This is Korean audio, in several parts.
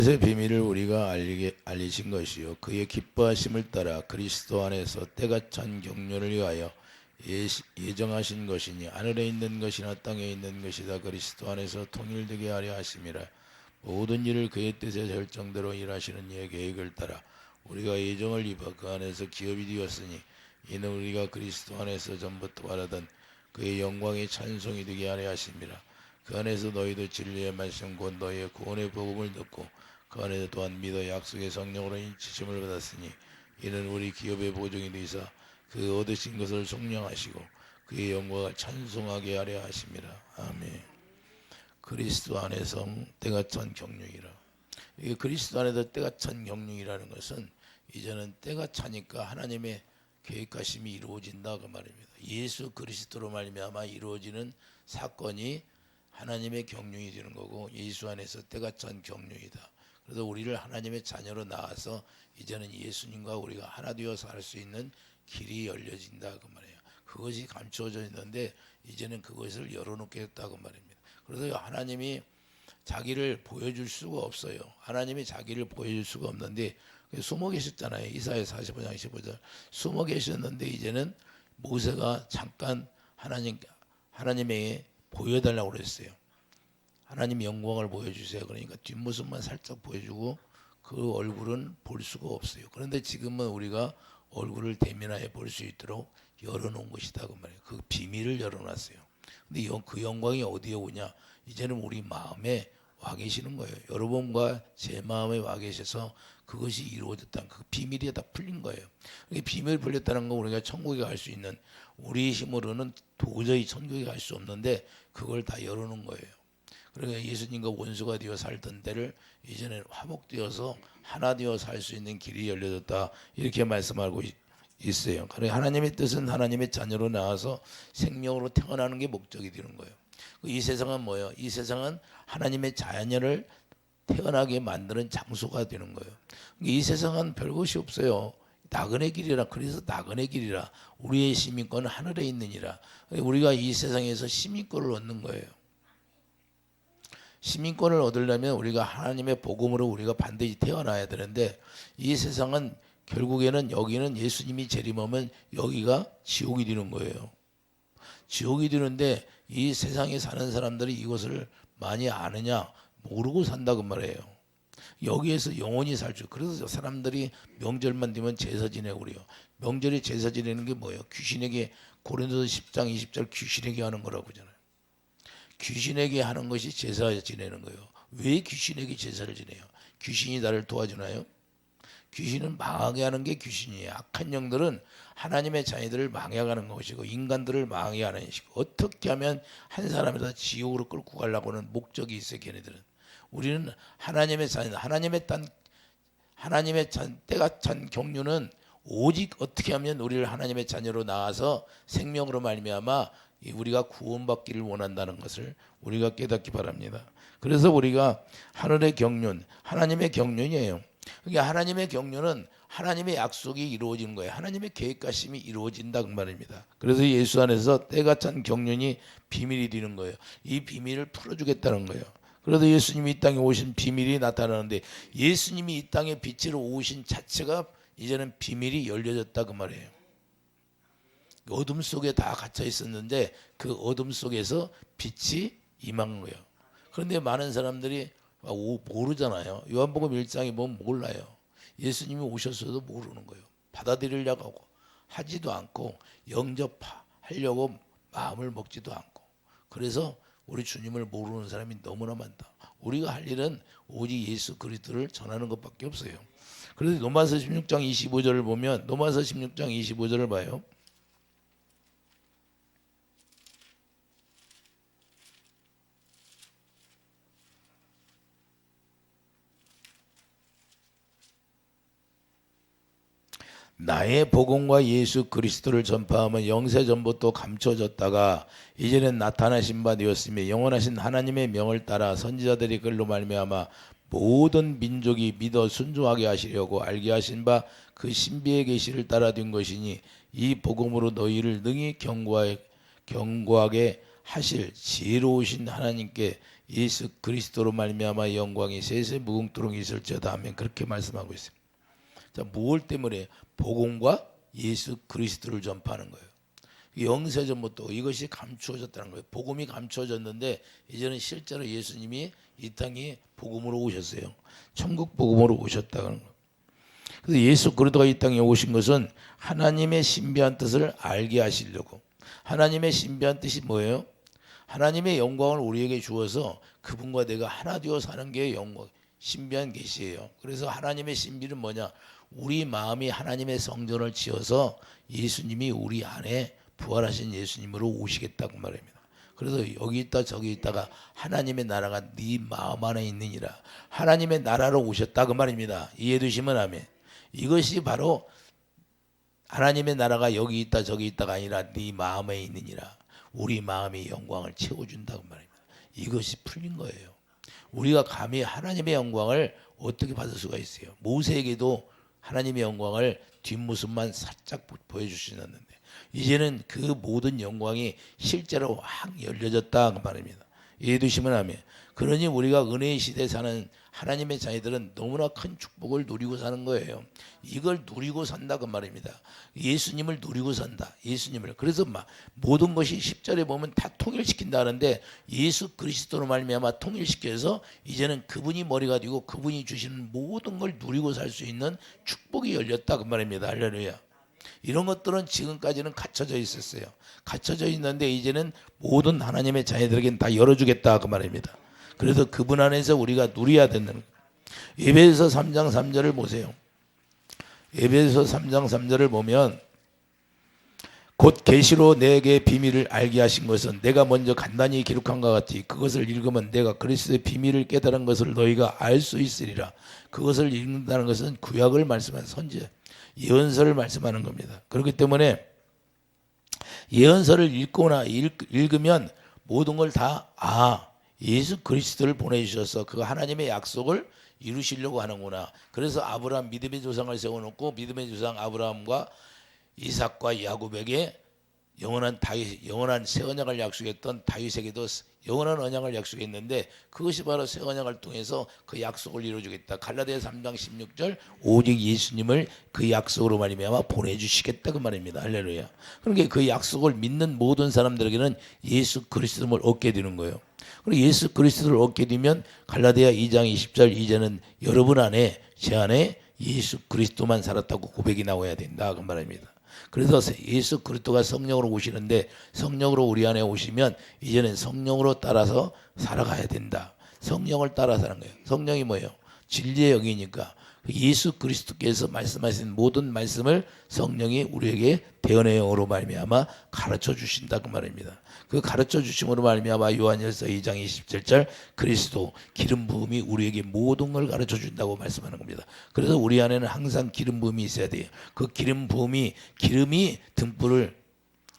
그의 비밀을 우리가 알리신 것이요 그의 기뻐하심을 따라 그리스도 안에서 때가 찬 경륜을 위하여 예정하신 것이니 하늘에 있는 것이나 땅에 있는 것이 다 그리스도 안에서 통일되게 하려 하심이라. 모든 일을 그의 뜻의 결정대로 일하시는 이의 계획을 따라 우리가 예정을 입어 그 안에서 기업이 되었으니 이는 우리가 그리스도 안에서 전부터 바라던 그의 영광의 찬송이 되게 하려 하심이라. 그 안에서 너희도 진리의 말씀 곧 너희의 구원의 복음을 듣고 그 안에서 또한 믿어 약속의 성령으로 인치심을 받았으니 이는 우리 기업의 보증이 되사 그 얻으신 것을 속량하시고 그의 영광을 찬송하게 하려 하심이라. 아멘. 그리스도 안에서 때가 찬 경륜이라. 이게 그리스도 안에서 때가 찬 경륜이라는 것은 이제는 때가 차니까 하나님의 계획하심이 이루어진다 그 말입니다. 예수 그리스도로 말미암아 이루어지는 사건이 하나님의 경륜이 되는 거고 예수 안에서 때가 찬 경륜이다. 그래서 우리를 하나님의 자녀로 낳아서 이제는 예수님과 우리가 하나 되어 살 수 있는 길이 열려진다 그 말이에요. 그것이 감추어져 있는데 이제는 그것을 열어놓겠다고 말입니다. 그래서 하나님이 자기를 보여줄 수가 없어요. 하나님이 자기를 보여줄 수가 없는데 숨어 계셨잖아요. 이사야 45장 15절 숨어 계셨는데 이제는 모세가 잠깐 하나님에게 보여달라고 그랬어요. 하나님 영광을 보여주세요. 그러니까 뒷모습만 살짝 보여주고 그 얼굴은 볼 수가 없어요. 그런데 지금은 우리가 얼굴을 대면하여 볼 수 있도록 열어놓은 것이다 그 말이에요. 그 비밀을 열어놨어요. 근데 그 영광이 어디에 오냐? 이제는 우리 마음에 와 계시는 거예요. 여러분과 제 마음에 와 계셔서 그것이 이루어졌다는 그 비밀이 다 풀린 거예요. 비밀이 풀렸다는 건 우리가 천국에 갈 수 있는 우리 힘으로는 도저히 천국에 갈 수 없는데 그걸 다 열어놓은 거예요. 그러니까 예수님과 원수가 되어 살던 때를 이제는 화목되어서 하나 되어 살 수 있는 길이 열려졌다 이렇게 말씀하고 있어요. 그러니까 하나님의 뜻은 하나님의 자녀로 나와서 생명으로 태어나는 게 목적이 되는 거예요. 이 세상은 뭐예요? 이 세상은 하나님의 자녀를 태어나게 만드는 장소가 되는 거예요. 이 세상은 별것이 없어요. 나그네 길이라. 그래서 나그네 길이라. 우리의 시민권은 하늘에 있느니라. 우리가 이 세상에서 시민권을 얻는 거예요. 시민권을 얻으려면 우리가 하나님의 복음으로 우리가 반드시 태어나야 되는데 이 세상은 결국에는 여기는 예수님이 재림하면 여기가 지옥이 되는 거예요. 지옥이 되는데 이 세상에 사는 사람들이 이것을 많이 아느냐? 모르고 산다고 말해요. 여기에서 영원히 살 줄. 그래서 사람들이 명절만 되면 제사 지내고 그래요. 명절에 제사 지내는 게 뭐예요? 귀신에게 고린도서 10장 20절 귀신에게 하는 거라고 하잖아요. 귀신에게 하는 것이 제사 지내는 거예요. 왜 귀신에게 제사를 지내요? 귀신이 나를 도와주나요? 귀신은 망하게 하는 게 귀신이에요. 악한 영들은 하나님의 자녀들을 망해가는 것이고 인간들을 망해가는 것이고 어떻게 하면 한 사람을 다 지옥으로 끌고 가려고 하는 목적이 있어요. 걔네들은. 우리는 하나님의 자녀, 하나님의 때가 찬 경륜은 오직 어떻게 하면 우리를 하나님의 자녀로 낳아서 생명으로 말미암아 우리가 구원받기를 원한다는 것을 우리가 깨닫기 바랍니다. 그래서 우리가 하늘의 경륜, 하나님의 경륜이에요. 그러니까 하나님의 경륜은 하나님의 약속이 이루어지는 거예요. 하나님의 계획하심이 이루어진다 그 말입니다. 그래서 예수 안에서 때가 찬 경륜이 비밀이 되는 거예요. 이 비밀을 풀어주겠다는 거예요. 그래서 예수님이 이 땅에 오신 비밀이 나타나는데 예수님이 이 땅에 빛으로 오신 자체가 이제는 비밀이 열려졌다 그 말이에요. 어둠 속에 다 갇혀 있었는데 그 어둠 속에서 빛이 임한 거예요. 그런데 많은 사람들이 모르잖아요. 요한복음 1장에 보면 몰라요. 예수님이 오셨어도 모르는 거예요. 받아들이려고 하고 하지도 않고 영접하려고 마음을 먹지도 않고. 그래서 우리 주님을 모르는 사람이 너무나 많다. 우리가 할 일은 오직 예수 그리스도를 전하는 것밖에 없어요. 그래서 로마서 16장 25절을 보면 로마서 16장 25절을 봐요. 나의 복음과 예수 그리스도를 전파하면 영세전부터 감춰졌다가 이제는 나타나신 바 되었으며 영원하신 하나님의 명을 따라 선지자들이 글로 말미암아 모든 민족이 믿어 순종하게 하시려고 알게 하신 바 그 신비의 계시를 따라 된 것이니 이 복음으로 너희를 능히 경고하게 하실 지혜로우신 하나님께 예수 그리스도로 말미암아 영광이 세세 무궁토록 있을지어다 하면 그렇게 말씀하고 있습니다. 자, 무엇 때문에? 복음과 예수 그리스도를 전파하는 거예요. 영세전부터 이것이 감추어졌다는 거예요. 복음이 감추어졌는데 이제는 실제로 예수님이 이 땅에 복음으로 오셨어요. 천국 복음으로 오셨다는 거예요. 그래서 예수 그리스도가 이 땅에 오신 것은 하나님의 신비한 뜻을 알게 하시려고. 하나님의 신비한 뜻이 뭐예요? 하나님의 영광을 우리에게 주어서 그분과 내가 하나 되어 사는 게 영광, 신비한 계시예요. 그래서 하나님의 신비는 뭐냐? 우리 마음이 하나님의 성전을 지어서 예수님이 우리 안에 부활하신 예수님으로 오시겠다고 말합니다. 그래서 여기 있다 저기 있다가 하나님의 나라가 네 마음 안에 있느니라. 하나님의 나라로 오셨다 그 말입니다. 이해되시면 아멘. 이것이 바로 하나님의 나라가 여기 있다 저기 있다가 아니라 네 마음에 있느니라. 우리 마음의 영광을 채워준다고 말입니다. 이것이 풀린 거예요. 우리가 감히 하나님의 영광을 어떻게 받을 수가 있어요? 모세에게도 하나님의 영광을 뒷모습만 살짝 보여주시는데 이제는 그 모든 영광이 실제로 확 열려졌다 그 말입니다. 이해되시면 하면 그러니 우리가 은혜의 시대에 사는 하나님의 자녀들은 너무나 큰 축복을 누리고 사는 거예요. 이걸 누리고 산다 그 말입니다. 예수님을 누리고 산다. 예수님을. 그래서 모든 것이 10절에 보면 다 통일시킨다는데 예수 그리스도로 말미암아 통일시켜서 이제는 그분이 머리가 되고 그분이 주시는 모든 걸 누리고 살 수 있는 축복이 열렸다 그 말입니다. 할렐루야. 이런 것들은 지금까지는 갇혀져 있었어요. 갇혀져 있는데 이제는 모든 하나님의 자녀들에게는 다 열어주겠다 그 말입니다. 그래서 그분 안에서 우리가 누려야 된다는 거예요. 에베소 3장 3절을 보세요. 에베소 3장 3절을 보면 곧 계시로 내게 비밀을 알게 하신 것은 내가 먼저 간단히 기록한 것 같이 그것을 읽으면 내가 그리스도의 비밀을 깨달은 것을 너희가 알 수 있으리라. 그것을 읽는다는 것은 구약을 말씀하는 선지 예언서를 말씀하는 겁니다. 그렇기 때문에 예언서를 읽거나 읽으면 모든 걸 다 예수 그리스도를 보내주셔서 그 하나님의 약속을 이루시려고 하는구나. 그래서 아브라함 믿음의 조상을 세워놓고 믿음의 조상 아브라함과 이삭과 야곱에게 영원한 새 언약을 약속했던 다윗에게도 영원한 언약을 약속했는데 그것이 바로 새 언약을 통해서 그 약속을 이루어주겠다. 갈라디아 3장 16절 오직 예수님을 그 약속으로 말미암아 보내주시겠다 그 말입니다. 할렐루야. 그러니까 그 약속을 믿는 모든 사람들에게는 예수 그리스도를 얻게 되는 거예요. 그리고 예수 그리스도를 얻게 되면 갈라디아 2장 20절 이제는 여러분 안에 제 안에 예수 그리스도만 살았다고 고백이 나와야 된다 그 말입니다. 그래서 예수 그리스도가 성령으로 오시는데 성령으로 우리 안에 오시면 이제는 성령으로 따라서 살아가야 된다. 성령을 따라 사는 거예요. 성령이 뭐예요? 진리의 영이니까 예수 그리스도께서 말씀하신 모든 말씀을 성령이 우리에게 대언의 영으로 말미암아 가르쳐 주신다 그 말입니다. 그 가르쳐 주심으로 말미암아 요한일서 2장 27절 그리스도 기름 부음이 우리에게 모든 걸 가르쳐 준다고 말씀하는 겁니다. 그래서 우리 안에는 항상 기름 부음이 있어야 돼요. 그 기름 부음이 기름이 등불을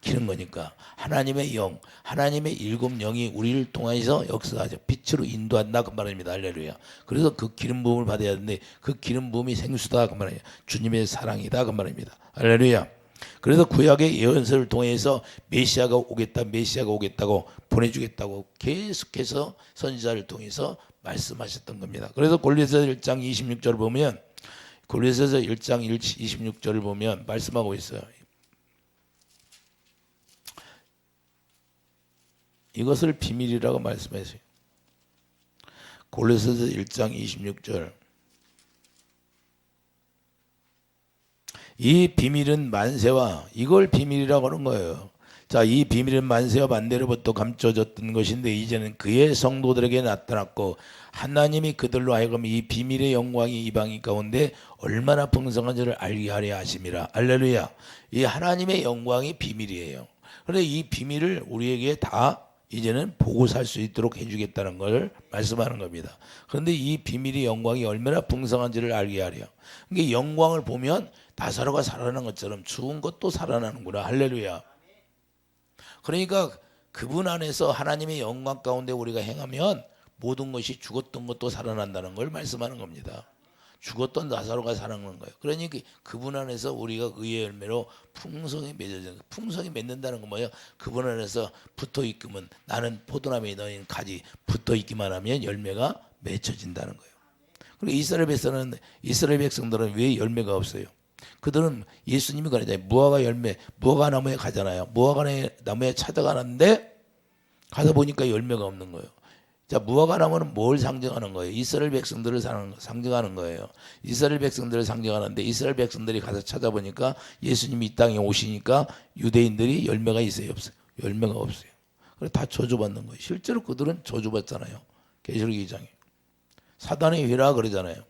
키는 거니까 하나님의 영, 하나님의 일곱 영이 우리를 통해서 역사하죠. 빛으로 인도한다 그 말입니다. 할렐루야. 그래서 그 기름 부음을 받아야 되는데 그 기름 부음이 생수다 그 말이에요. 주님의 사랑이다 그 말입니다. 할렐루야. 그래서 구약의 예언서를 통해서 메시아가 오겠다고 보내주겠다고 계속해서 선지자를 통해서 말씀하셨던 겁니다. 그래서 골로새서 1장 26절을 보면 골로새서 1장 26절을 보면 말씀하고 있어요. 이것을 비밀이라고 말씀하세요. 골로새서 1장 26절 이 비밀은 만세와 이걸 비밀이라고 하는 거예요. 자, 이 비밀은 만세와 반대로부터 감춰졌던 것인데 이제는 그의 성도들에게 나타났고 하나님이 그들로 하여금 이 비밀의 영광이 이방 가운데 얼마나 풍성한지를 알게 하려 하심이라. 할렐루야. 이 하나님의 영광이 비밀이에요. 그런데 이 비밀을 우리에게 다 이제는 보고 살 수 있도록 해주겠다는 걸 말씀하는 겁니다. 그런데 이 비밀의 영광이 얼마나 풍성한지를 알게 하려. 그러니까 영광을 보면 나사로가 살아나는 것처럼 죽은 것도 살아나는구나. 할렐루야. 그러니까 그분 안에서 하나님의 영광 가운데 우리가 행하면 모든 것이 죽었던 것도 살아난다는 걸 말씀하는 겁니다. 죽었던 나사로가 살아나는 거예요. 그러니 그분 안에서 우리가 의의 열매로 풍성히 맺어지는 거예요. 풍성히 맺는다는 건 뭐예요? 그분 안에서 붙어 있으면, 나는 포도나무에 너희는 가지, 붙어 있기만 하면 열매가 맺혀진다는 거예요. 그리고 이스라엘 백성들은 왜 열매가 없어요? 그들은 예수님이 그러잖아요. 무화과 나무에 가잖아요. 무화과 나무에 찾아가는데 가서 보니까 열매가 없는 거예요. 자, 무화과 나무는 뭘 상징하는 거예요? 이스라엘 백성들을 상징하는 거예요. 이스라엘 백성들을 상징하는데, 이스라엘 백성들이 가서 찾아보니까 예수님이 이 땅에 오시니까 유대인들이 열매가 있어요, 없어요? 열매가 없어요. 그래서 다 저주받는 거예요. 실제로 그들은 저주받잖아요. 계시록 2장에 사단의 회라 그러잖아요.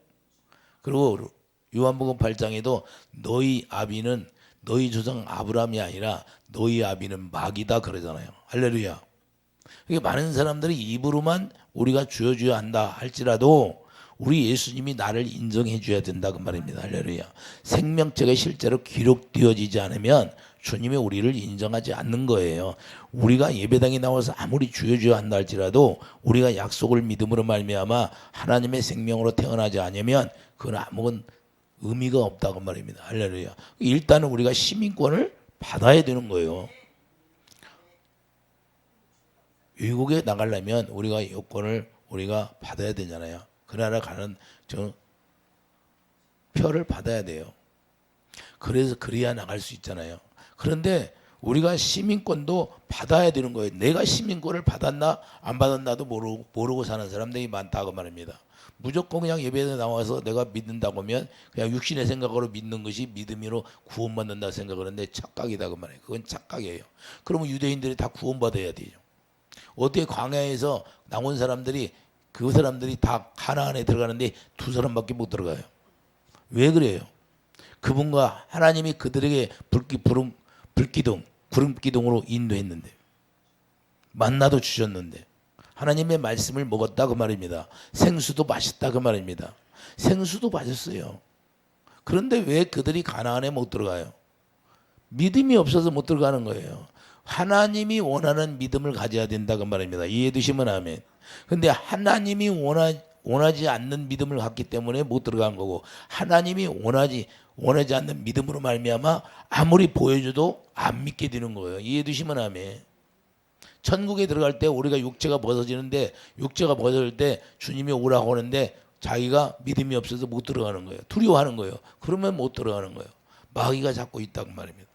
그리고 요한복음 8장에도 너희 아비는 너희 조상 아브라함이 아니라 너희 아비는 마귀다 그러잖아요. 할렐루야. 그러니까 많은 사람들이 입으로만 우리가 주여 한다 할지라도 우리 예수님이 나를 인정해 줘야 된다 그 말입니다. 할렐루야. 생명책에 실제로 기록되어지지 않으면 주님이 우리를 인정하지 않는 거예요. 우리가 예배당에 나와서 아무리 주여 한다 할지라도 우리가 약속을 믿음으로 말미암아 하나님의 생명으로 태어나지 않으면 그건 아무건 의미가 없다고 말입니다. 할렐루야. 일단은 우리가 시민권을 받아야 되는 거예요. 외국에 나가려면 우리가 여권을 우리가 받아야 되잖아요. 그 나라 가는 표를 받아야 돼요. 그래서 그래야 나갈 수 있잖아요. 그런데 우리가 시민권도 받아야 되는 거예요. 내가 시민권을 받았나 안 받았나도 모르고 사는 사람들이 많다고 말입니다. 무조건 그냥 예배에 나와서 내가 믿는다고 하면 그냥 육신의 생각으로 믿는 것이 믿음으로 구원받는다 생각하는데 착각이다 그 말이에요. 그건 착각이에요. 그러면 유대인들이 다 구원받아야 돼요. 어떻게 광야에서 나온 사람들이 그 사람들이 다 가나안에 들어가는데 두 사람밖에 못 들어가요? 왜 그래요? 그분과 하나님이 그들에게 구름 기둥으로 인도했는데, 만나도 주셨는데, 하나님의 말씀을 먹었다 그 말입니다. 생수도 마셨다 그 말입니다. 생수도 마셨어요. 그런데 왜 그들이 가나안에 못 들어가요? 믿음이 없어서 못 들어가는 거예요. 하나님이 원하는 믿음을 가져야 된다 그 말입니다. 이해해 두시면 아멘. 근데 하나님이 원하지 않는 믿음을 갖기 때문에 못 들어간 거고, 하나님이 원하지 않는 믿음으로 말미암아 아무리 보여줘도 안 믿게 되는 거예요. 이해해 두시면 아멘. 천국에 들어갈 때 우리가 육체가 벗어지는데, 육체가 벗어질 때 주님이 오라고 하는데 자기가 믿음이 없어서 못 들어가는 거예요. 두려워하는 거예요. 그러면 못 들어가는 거예요. 마귀가 잡고 있다고 말입니다.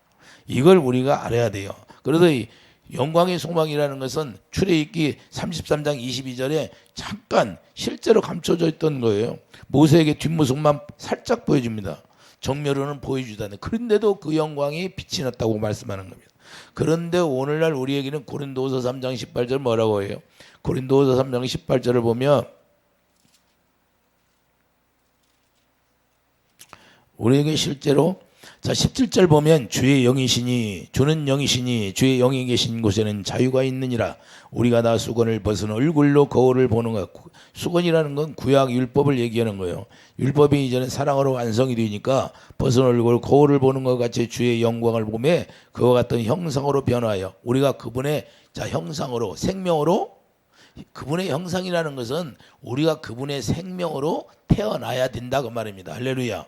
이걸 우리가 알아야 돼요. 그래서 이 영광의 소망이라는 것은 출애굽기 33장 22절에 잠깐 실제로 감춰져 있던 거예요. 모세에게 뒷모습만 살짝 보여줍니다. 정면으로는 보여주다는. 그런데도 그 영광이 빛이 났다고 말씀하는 겁니다. 그런데 오늘날 우리에게는 고린도후서 3장 18절 뭐라고 해요? 고린도후서 3장 18절을 보면 우리에게 실제로, 자 17절 보면 주의 영이시니 주는 영이시니 주의 영이 계신 곳에는 자유가 있느니라. 우리가 다 수건을 벗은 얼굴로 거울을 보는 것. 수건이라는 건 구약 율법을 얘기하는 거예요. 율법이 이제는 사랑으로 완성이 되니까 벗은 얼굴 거울을 보는 것 같이 주의 영광을 보며 그와 같은 형상으로 변화하여 우리가 그분의 형상으로, 생명으로, 그분의 형상이라는 것은 우리가 그분의 생명으로 태어나야 된다 그 말입니다. 할렐루야.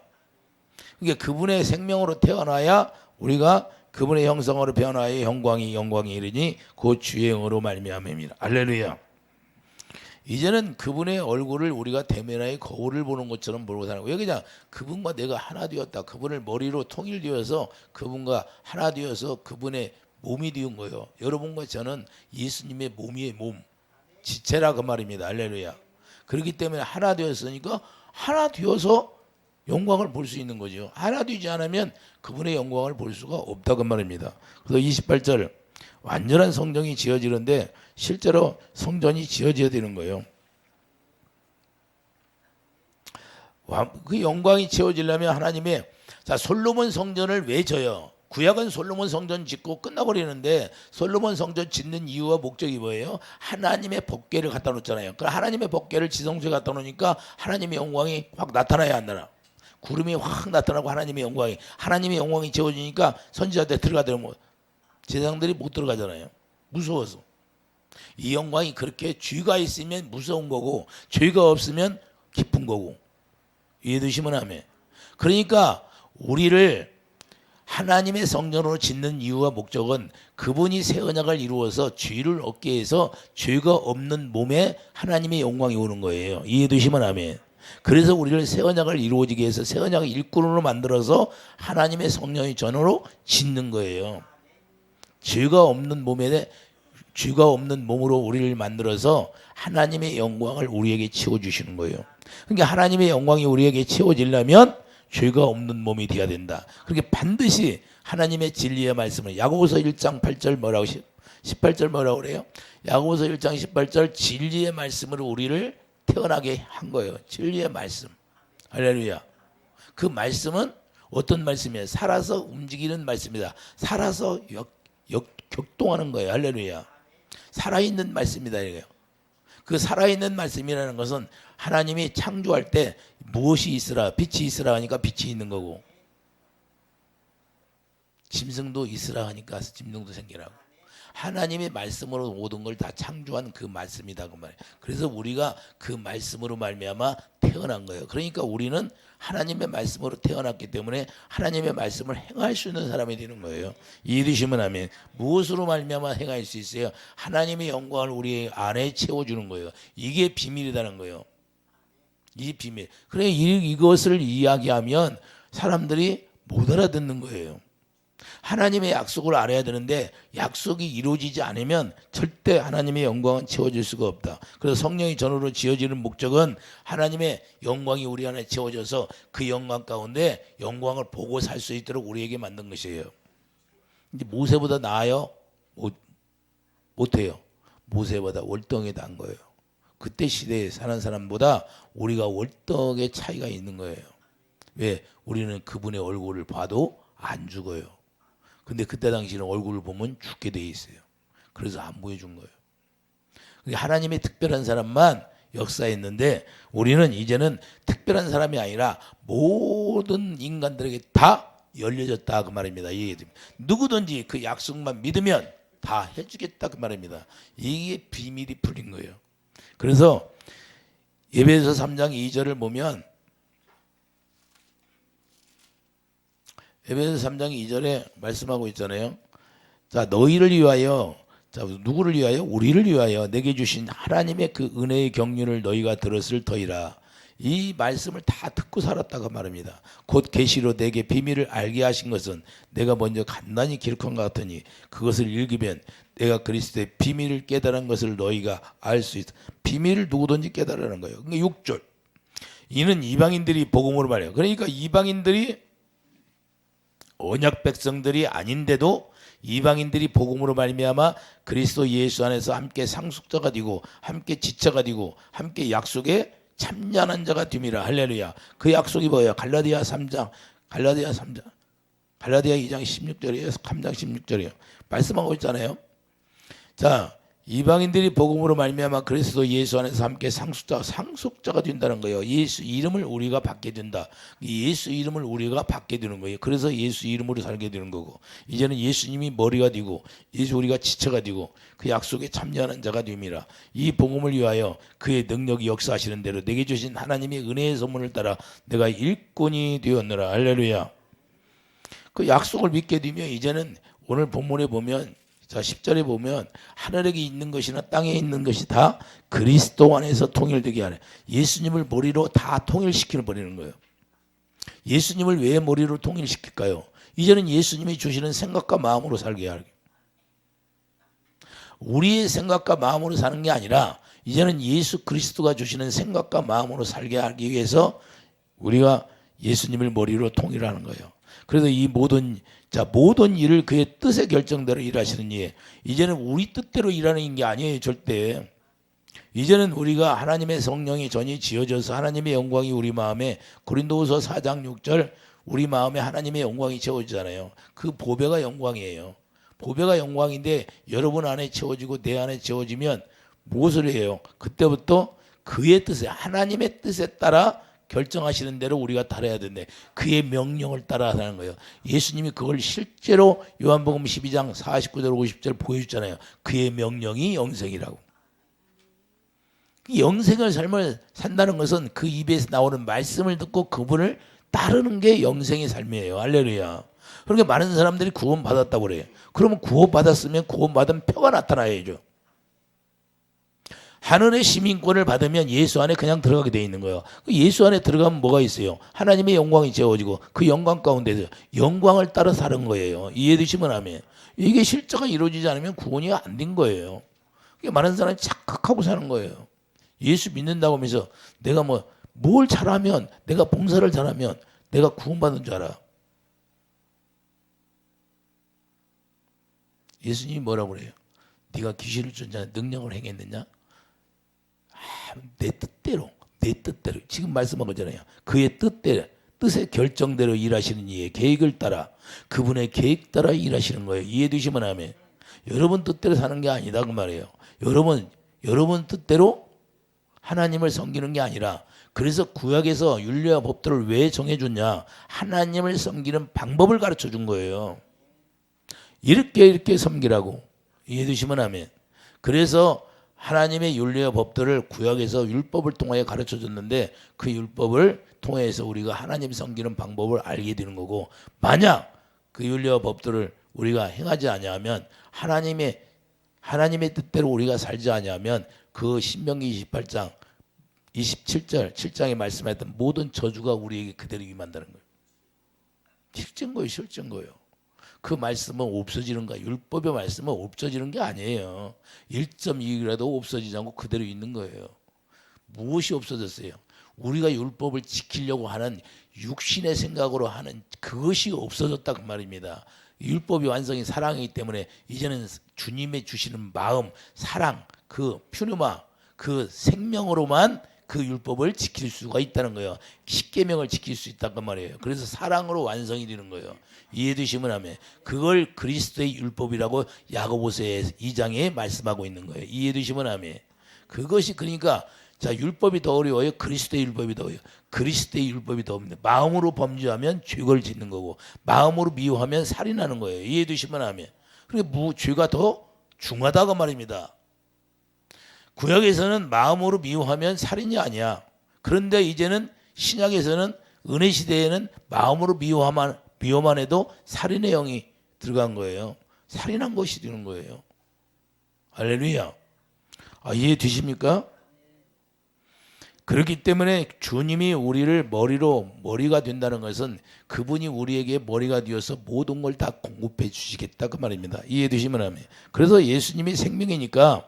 그러니까 그분의 생명으로 태어나야 우리가 그분의 형상으로 변화하여 영광이 이르니 그 주의 영으로 말미암음이라. 할렐루야. 이제는 그분의 얼굴을 우리가 대면하여 거울을 보는 것처럼 보고 사는 거예요. 왜 그냥 그분과 내가 하나 되었다. 그분을 머리로 통일되어서 그분과 하나 되어서 그분의 몸이 되은 거예요. 여러분과 저는 예수님의 몸이의 몸, 지체라 그 말입니다. 할렐루야. 그렇기 때문에 하나 되었으니까 하나 되어서 영광을 볼 수 있는 거죠. 하나 되지 않으면 그분의 영광을 볼 수가 없다 그 말입니다. 그래서 28절 완전한 성전이 지어지는데 실제로 성전이 지어져야 되는 거예요. 그 영광이 채워지려면 하나님의, 자 솔로몬 성전을 왜 져요? 구약은 솔로몬 성전 짓고 끝나버리는데 솔로몬 성전 짓는 이유와 목적이 뭐예요? 하나님의 법궤를 갖다 놓잖아요. 그 하나님의 법궤를 지성소에 갖다 놓으니까 하나님의 영광이 확 나타나야 안 나나? 구름이 확 나타나고 하나님의 영광이 채워지니까 선지자들 들어가더라면 제사장들이 못 들어가잖아요. 무서워서. 이 영광이 그렇게 죄가 있으면 무서운 거고 죄가 없으면 기쁜 거고. 이해되시면 아멘. 그러니까 우리를 하나님의 성전으로 짓는 이유와 목적은 그분이 새 언약을 이루어서 죄를 얻게 해서 죄가 없는 몸에 하나님의 영광이 오는 거예요. 이해되시면 아멘. 그래서 우리를 새 언약을 이루어지게 해서 새 언약을 일꾼으로 만들어서 하나님의 성령의 전으로 짓는 거예요. 죄가 없는 몸에 죄가 없는 몸으로 우리를 만들어서 하나님의 영광을 우리에게 채워주시는 거예요. 그러니까 하나님의 영광이 우리에게 채워지려면 죄가 없는 몸이 되어야 된다. 그렇게 반드시 하나님의 진리의 말씀을 야고보서 1장 8절 뭐라고 18절 뭐라고 그래요? 야고보서 1장 18절 진리의 말씀으로 우리를 태어나게 한 거예요. 진리의 말씀. 할렐루야. 그 말씀은 어떤 말씀이에요? 살아서 움직이는 말씀이다. 살아서 격동하는 거예요. 할렐루야. 살아있는 말씀이다 이거예요. 그 살아있는 말씀이라는 것은 하나님이 창조할 때 무엇이 있으라, 빛이 있으라 하니까 빛이 있는 거고, 짐승도 있으라 하니까 짐승도 생기라고. 하나님의 말씀으로 모든 걸 다 창조한 그 말씀이다 그 말이에요. 그래서 우리가 그 말씀으로 말미암아 태어난 거예요. 그러니까 우리는 하나님의 말씀으로 태어났기 때문에 하나님의 말씀을 행할 수 있는 사람이 되는 거예요. 이해되시면 아멘. 무엇으로 말미암아 행할 수 있어요? 하나님의 영광을 우리 안에 채워주는 거예요. 이게 비밀이라는 거예요. 이 비밀. 그래 이것을 이야기하면 사람들이 못 알아듣는 거예요. 하나님의 약속을 알아야 되는데 약속이 이루어지지 않으면 절대 하나님의 영광은 채워질 수가 없다. 그래서 성령이 전으로 지어지는 목적은 하나님의 영광이 우리 안에 채워져서 그 영광 가운데 영광을 보고 살 수 있도록 우리에게 만든 것이에요. 이제 모세보다 나아요? 못해요. 모세보다 월등히 나은 거예요. 그때 시대에 사는 사람보다 우리가 월등의 차이가 있는 거예요. 왜? 우리는 그분의 얼굴을 봐도 안 죽어요. 근데 그때 당시는 얼굴을 보면 죽게 돼 있어요. 그래서 안 보여준 거예요. 하나님의 특별한 사람만 역사했는데 우리는 이제는 특별한 사람이 아니라 모든 인간들에게 다 열려졌다 그 말입니다. 누구든지 그 약속만 믿으면 다 해주겠다 그 말입니다. 이게 비밀이 풀린 거예요. 그래서 에베소 3장 2절을 보면 에베소 3장 2절에 말씀하고 있잖아요. 자, 너희를 위하여, 자, 누구를 위하여? 우리를 위하여 내게 주신 하나님의 그 은혜의 경륜을 너희가 들었을 터이라. 이 말씀을 다 듣고 살았다고 말합니다. 곧 계시로 내게 비밀을 알게 하신 것은 내가 먼저 간단히 기록한 것 같으니 그것을 읽으면 내가 그리스도의 비밀을 깨달은 것을 너희가 알 수 있다. 비밀을 누구든지 깨달으라는 거예요. 그러니까 6절. 이는 이방인들이 복음으로 말해요. 그러니까 이방인들이 언약 백성들이 아닌데도 이방인들이 복음으로 말미암아 그리스도 예수 안에서 함께 상속자가 되고 함께 지체가 되고 함께 약속에 참여하는 자가 됨이라. 할렐루야. 그 약속이 뭐예요? 갈라디아 2장 16절이에요. 3장 16절이에요. 말씀하고 있잖아요. 자, 이방인들이 복음으로 말미암아 그리스도 예수 안에서 함께 상속자가 된다는 거예요. 예수 이름을 우리가 받게 된다. 예수 이름을 우리가 받게 되는 거예요. 그래서 예수 이름으로 살게 되는 거고, 이제는 예수님이 머리가 되고 예수 우리가 지체가 되고 그 약속에 참여하는 자가 됨이라. 이 복음을 위하여 그의 능력이 역사하시는 대로 내게 주신 하나님의 은혜의 선물을 따라 내가 일꾼이 되었노라. 할렐루야. 그 약속을 믿게 되면 이제는 오늘 본문에 보면, 자 10절에 보면 하늘에 있는 것이나 땅에 있는 것이 다 그리스도 안에서 통일되게 하래. 예수님을 머리로 다 통일시켜 버리는 거예요. 예수님을 왜 머리로 통일시킬까요? 이제는 예수님이 주시는 생각과 마음으로 살게 하게. 우리의 생각과 마음으로 사는 게 아니라 이제는 예수 그리스도가 주시는 생각과 마음으로 살게 하기 위해서 우리가 예수님을 머리로 통일하는 거예요. 그래서 이 모든 일을 그의 뜻의 결정대로 일하시는 이, 이제는 우리 뜻대로 일하는 게 아니에요. 절대. 이제는 우리가 하나님의 성령이 전이 지어져서 하나님의 영광이 우리 마음에, 고린도후서 4장 6절 우리 마음에 하나님의 영광이 채워지잖아요. 그 보배가 영광이에요. 보배가 영광인데 여러분 안에 채워지고 내 안에 채워지면 무엇을 해요? 그때부터 그의 뜻에, 하나님의 뜻에 따라 결정하시는 대로 우리가 따라야 되는데 그의 명령을 따라 하는 거예요. 예수님이 그걸 실제로 요한복음 12장 49절 50절 보여주잖아요. 그의 명령이 영생이라고. 영생의 삶을 산다는 것은 그 입에서 나오는 말씀을 듣고 그분을 따르는 게 영생의 삶이에요. 할렐루야. 그러니까 많은 사람들이 구원받았다고 그래요. 그러면 구원받았으면 구원받은 표가 나타나야죠. 하늘의 시민권을 받으면 예수 안에 그냥 들어가게 돼 있는 거예요. 예수 안에 들어가면 뭐가 있어요? 하나님의 영광이 채워지고 그 영광 가운데서 영광을 따라 사는 거예요. 이해되시면 아멘. 이게 실제가 이루어지지 않으면 구원이 안 된 거예요. 많은 사람이 착각하고 사는 거예요. 예수 믿는다고 하면서 내가 뭘 잘하면, 내가 봉사를 잘하면 내가 구원받는 줄 알아. 예수님이 뭐라고 그래요? 네가 귀신을 쫓는 능력을 행했느냐? 내 뜻대로 지금 말씀한 거잖아요. 그의 뜻의 결정대로 일하시는 이의 계획을 따라, 그분의 계획 따라 일하시는 거예요. 이해되시면 아멘. 여러분 뜻대로 사는 게 아니다 그 말이에요. 여러분 뜻대로 하나님을 섬기는 게 아니라, 그래서 구약에서 율례와 법도를 왜 정해줬냐? 하나님을 섬기는 방법을 가르쳐 준 거예요. 이렇게 섬기라고. 이해되시면 아멘. 그래서 하나님의 율례와 법도를 구약에서 율법을 통하여 가르쳐 줬는데, 그 율법을 통해서 우리가 하나님 섬기는 방법을 알게 되는 거고, 만약 그 율례와 법도를 우리가 행하지 아니하면, 하나님의 뜻대로 우리가 살지 아니하면, 그 신명기 28장 27절 7장에 말씀했던 모든 저주가 우리에게 그대로 임한다는 거예요. 실제인 거예요. 그 말씀은 없어지는 거야. 율법의 말씀은 없어지는 게 아니에요. 1.2라도 없어지지 않고 그대로 있는 거예요. 무엇이 없어졌어요? 우리가 율법을 지키려고 하는 육신의 생각으로 하는 그것이 없어졌다 그 말입니다. 율법이 완성이 사랑이기 때문에 이제는 주님의 주시는 마음, 사랑, 그 퓨누마, 그 생명으로만 그 율법을 지킬 수가 있다는 거예요. 십계명을 지킬 수 있다는 말이에요. 그래서 사랑으로 완성이 되는 거예요. 이해되시면 하면 그걸 그리스도의 율법이라고 야고보서 2장에 말씀하고 있는 거예요. 이해되시면 하면 그것이, 그러니까 자, 율법이 더 어려워요? 그리스도의 율법이 더 어려워요? 그리스도의 율법이 더 어렵니다. 마음으로 범죄하면 죄를 짓는 거고, 마음으로 미워하면 살인하는 거예요. 이해되시면 하면. 그러니까 죄가 더 중하다고 말입니다. 구약에서는 마음으로 미워하면 살인이 아니야. 그런데 이제는 신약에서는, 은혜 시대에는 마음으로 미워만 해도 살인의 영이 들어간 거예요. 살인한 것이 되는 거예요. 할렐루야. 이해되십니까? 그렇기 때문에 주님이 우리를 머리가 된다는 것은 그분이 우리에게 머리가 되어서 모든 걸 다 공급해 주시겠다 그 말입니다. 이해되시면 하면. 그래서 예수님이 생명이니까,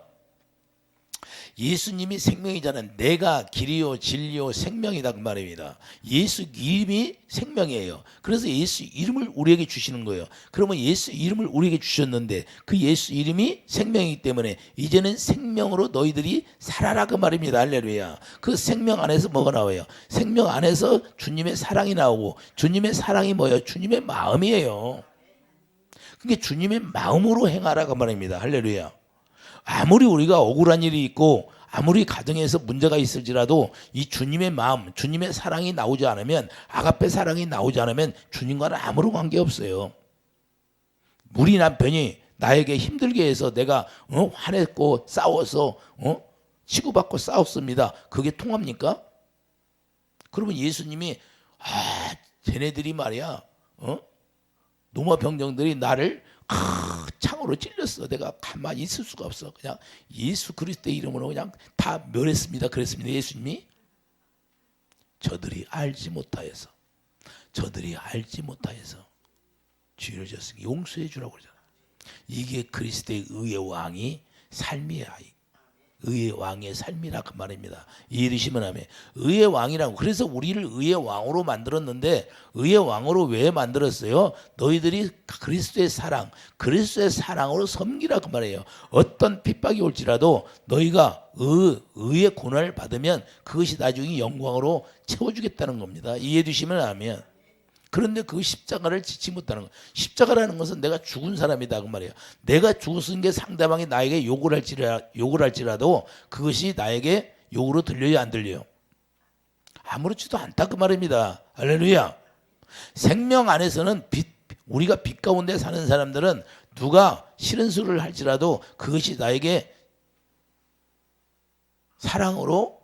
예수님이 생명이잖아요. 내가 길이요 진리요 생명이다 그 말입니다. 예수 이름이 생명이에요. 그래서 예수 이름을 우리에게 주시는 거예요. 그러면 예수 이름을 우리에게 주셨는데 그 예수 이름이 생명이기 때문에 이제는 생명으로 너희들이 살아라 그 말입니다. 할렐루야. 그 생명 안에서 뭐가 나와요? 생명 안에서 주님의 사랑이 나오고, 주님의 사랑이 뭐예요? 주님의 마음이에요. 그게 주님의 마음으로 행하라 그 말입니다. 할렐루야. 아무리 우리가 억울한 일이 있고 아무리 가정에서 문제가 있을지라도 이 주님의 마음, 주님의 사랑이 나오지 않으면, 아가페 사랑이 나오지 않으면 주님과는 아무런 관계없어요. 우리 남편이 나에게 힘들게 해서 내가 화냈고 싸워서 치고받고 싸웠습니다. 그게 통합니까? 그러면 예수님이 쟤네들이 말이야 노마 병정들이 나를 창으로 찔렸어. 내가 가만히 있을 수가 없어. 그냥 예수 그리스도의 이름으로 그냥 다 멸했습니다. 그랬습니다. 예수님이 저들이 알지 못하여서 죄를 졌으니 용서해 주라고 그러잖아. 이게 그리스도의 의의 왕이 삶이야. 의의 왕의 삶이라 그 말입니다. 이해되시면 하면 의의 왕이라고. 그래서 우리를 의의 왕으로 만들었는데, 의의 왕으로 왜 만들었어요? 너희들이 그리스도의 사랑으로 섬기라 그 말이에요. 어떤 핍박이 올지라도 너희가 의의 고난을 받으면 그것이 나중에 영광으로 채워주겠다는 겁니다. 이해되시면 하면. 그런데 그 십자가를 지지 못하는 거예요. 십자가라는 것은 내가 죽은 사람이다 그 말이에요. 내가 죽은 게 상대방이 나에게 욕을 할지라도 그것이 나에게 욕으로 들려요, 안 들려요? 아무렇지도 않다 그 말입니다. 할렐루야. 생명 안에서는 우리가 빛 가운데 사는 사람들은 누가 싫은 소리를 할지라도 그것이 나에게 사랑으로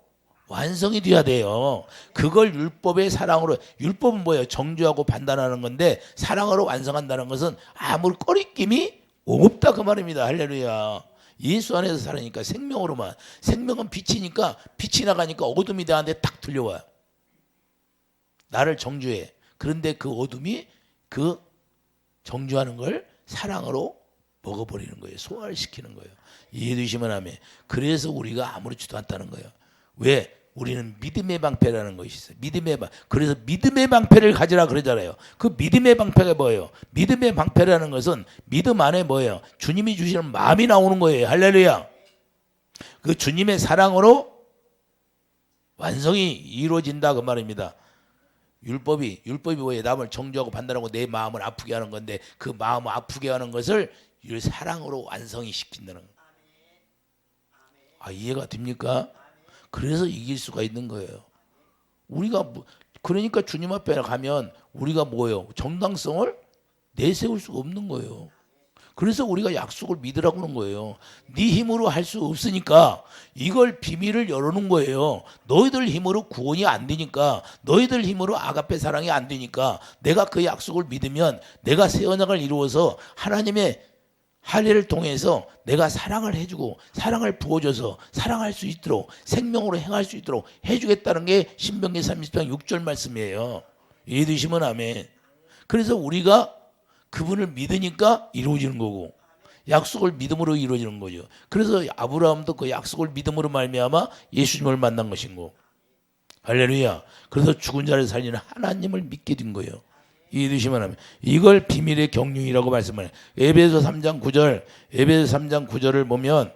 완성이 돼야 돼요. 그걸 율법의 사랑으로, 율법은 뭐예요? 정죄하고 판단하는 건데 사랑으로 완성한다는 것은 아무 꺼리낌이 없다 그 말입니다. 할렐루야. 예수 안에서 살으니까 생명으로만, 생명은 빛이니까 빛이 나가니까 어둠이 나한테 딱 들려와요. 나를 정죄해. 그런데 그 어둠이 그 정죄하는 걸 사랑으로 먹어버리는 거예요. 소화시키는 거예요. 이해되시면 아멘. 그래서 우리가 아무렇지도 않다는 거예요. 왜? 우리는 믿음의 방패라는 것이 있어요. 믿음의 방. 그래서 믿음의 방패를 가지라 그러잖아요. 그 믿음의 방패가 뭐예요? 믿음의 방패라는 것은 믿음 안에 뭐예요? 주님이 주시는 마음이 나오는 거예요. 할렐루야. 그 주님의 사랑으로 완성이 이루어진다 그 말입니다. 율법이 뭐예요? 남을 정죄하고 판단하고 내 마음을 아프게 하는 건데 그 마음을 아프게 하는 것을 사랑으로 완성이 시킨다는 거예요. 아, 이해가 됩니까? 그래서 이길 수가 있는 거예요. 우리가 그러니까 주님 앞에 가면 우리가 뭐예요? 정당성을 내세울 수가 없는 거예요. 그래서 우리가 약속을 믿으라고 하는 거예요. 네 힘으로 할 수 없으니까 이걸 비밀을 열어놓은 거예요. 너희들 힘으로 구원이 안 되니까, 너희들 힘으로 아가페 사랑이 안 되니까 내가 그 약속을 믿으면 내가 새 언약을 이루어서 하나님의 할례를 통해서 내가 사랑을 해주고 사랑을 부어줘서 사랑할 수 있도록 생명으로 행할 수 있도록 해주겠다는 게 신명기 30장 6절 말씀이에요. 이해되시면 아멘. 그래서 우리가 그분을 믿으니까 이루어지는 거고 약속을 믿음으로 이루어지는 거죠. 그래서 아브라함도 그 약속을 믿음으로 말미암아 예수님을 만난 것인 거. 할렐루야. 그래서 죽은 자를 살리는 하나님을 믿게 된 거예요. 이해되시면 하면 이걸 비밀의 경륜이라고 말씀을 해요. 에베소 3장 9절, 에베소 3장 9절을 보면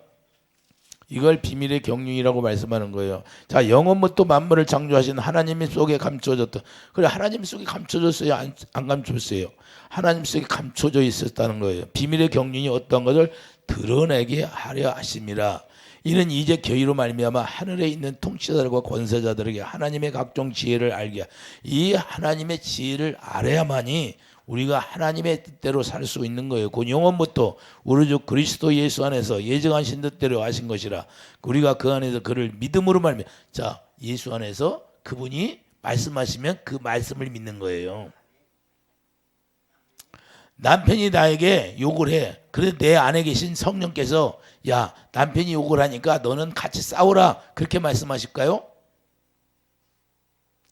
이걸 비밀의 경륜이라고 말씀하는 거예요. 자, 영원부터 만물을 창조하신 하나님 속에 감춰졌다. 그래, 하나님 속에 감춰졌어요? 안 감춰졌어요? 하나님 속에 감춰져 있었다는 거예요. 비밀의 경륜이 어떤 것을 드러내게 하려 하심이라. 이는 이제 저희로 말미암아 하늘에 있는 통치자들과 권세자들에게 하나님의 각종 지혜를 알게, 이 하나님의 지혜를 알아야만이 우리가 하나님의 뜻대로 살 수 있는 거예요. 그 영원부터 우리 주 그리스도 예수 안에서 예정하신 뜻대로 하신 것이라. 우리가 그 안에서 그를 믿음으로 말미암아, 자, 예수 안에서 그분이 말씀하시면 그 말씀을 믿는 거예요. 남편이 나에게 욕을 해. 그런데 내 안에 계신 성령께서 야, 남편이 욕을 하니까 너는 같이 싸우라, 그렇게 말씀하실까요?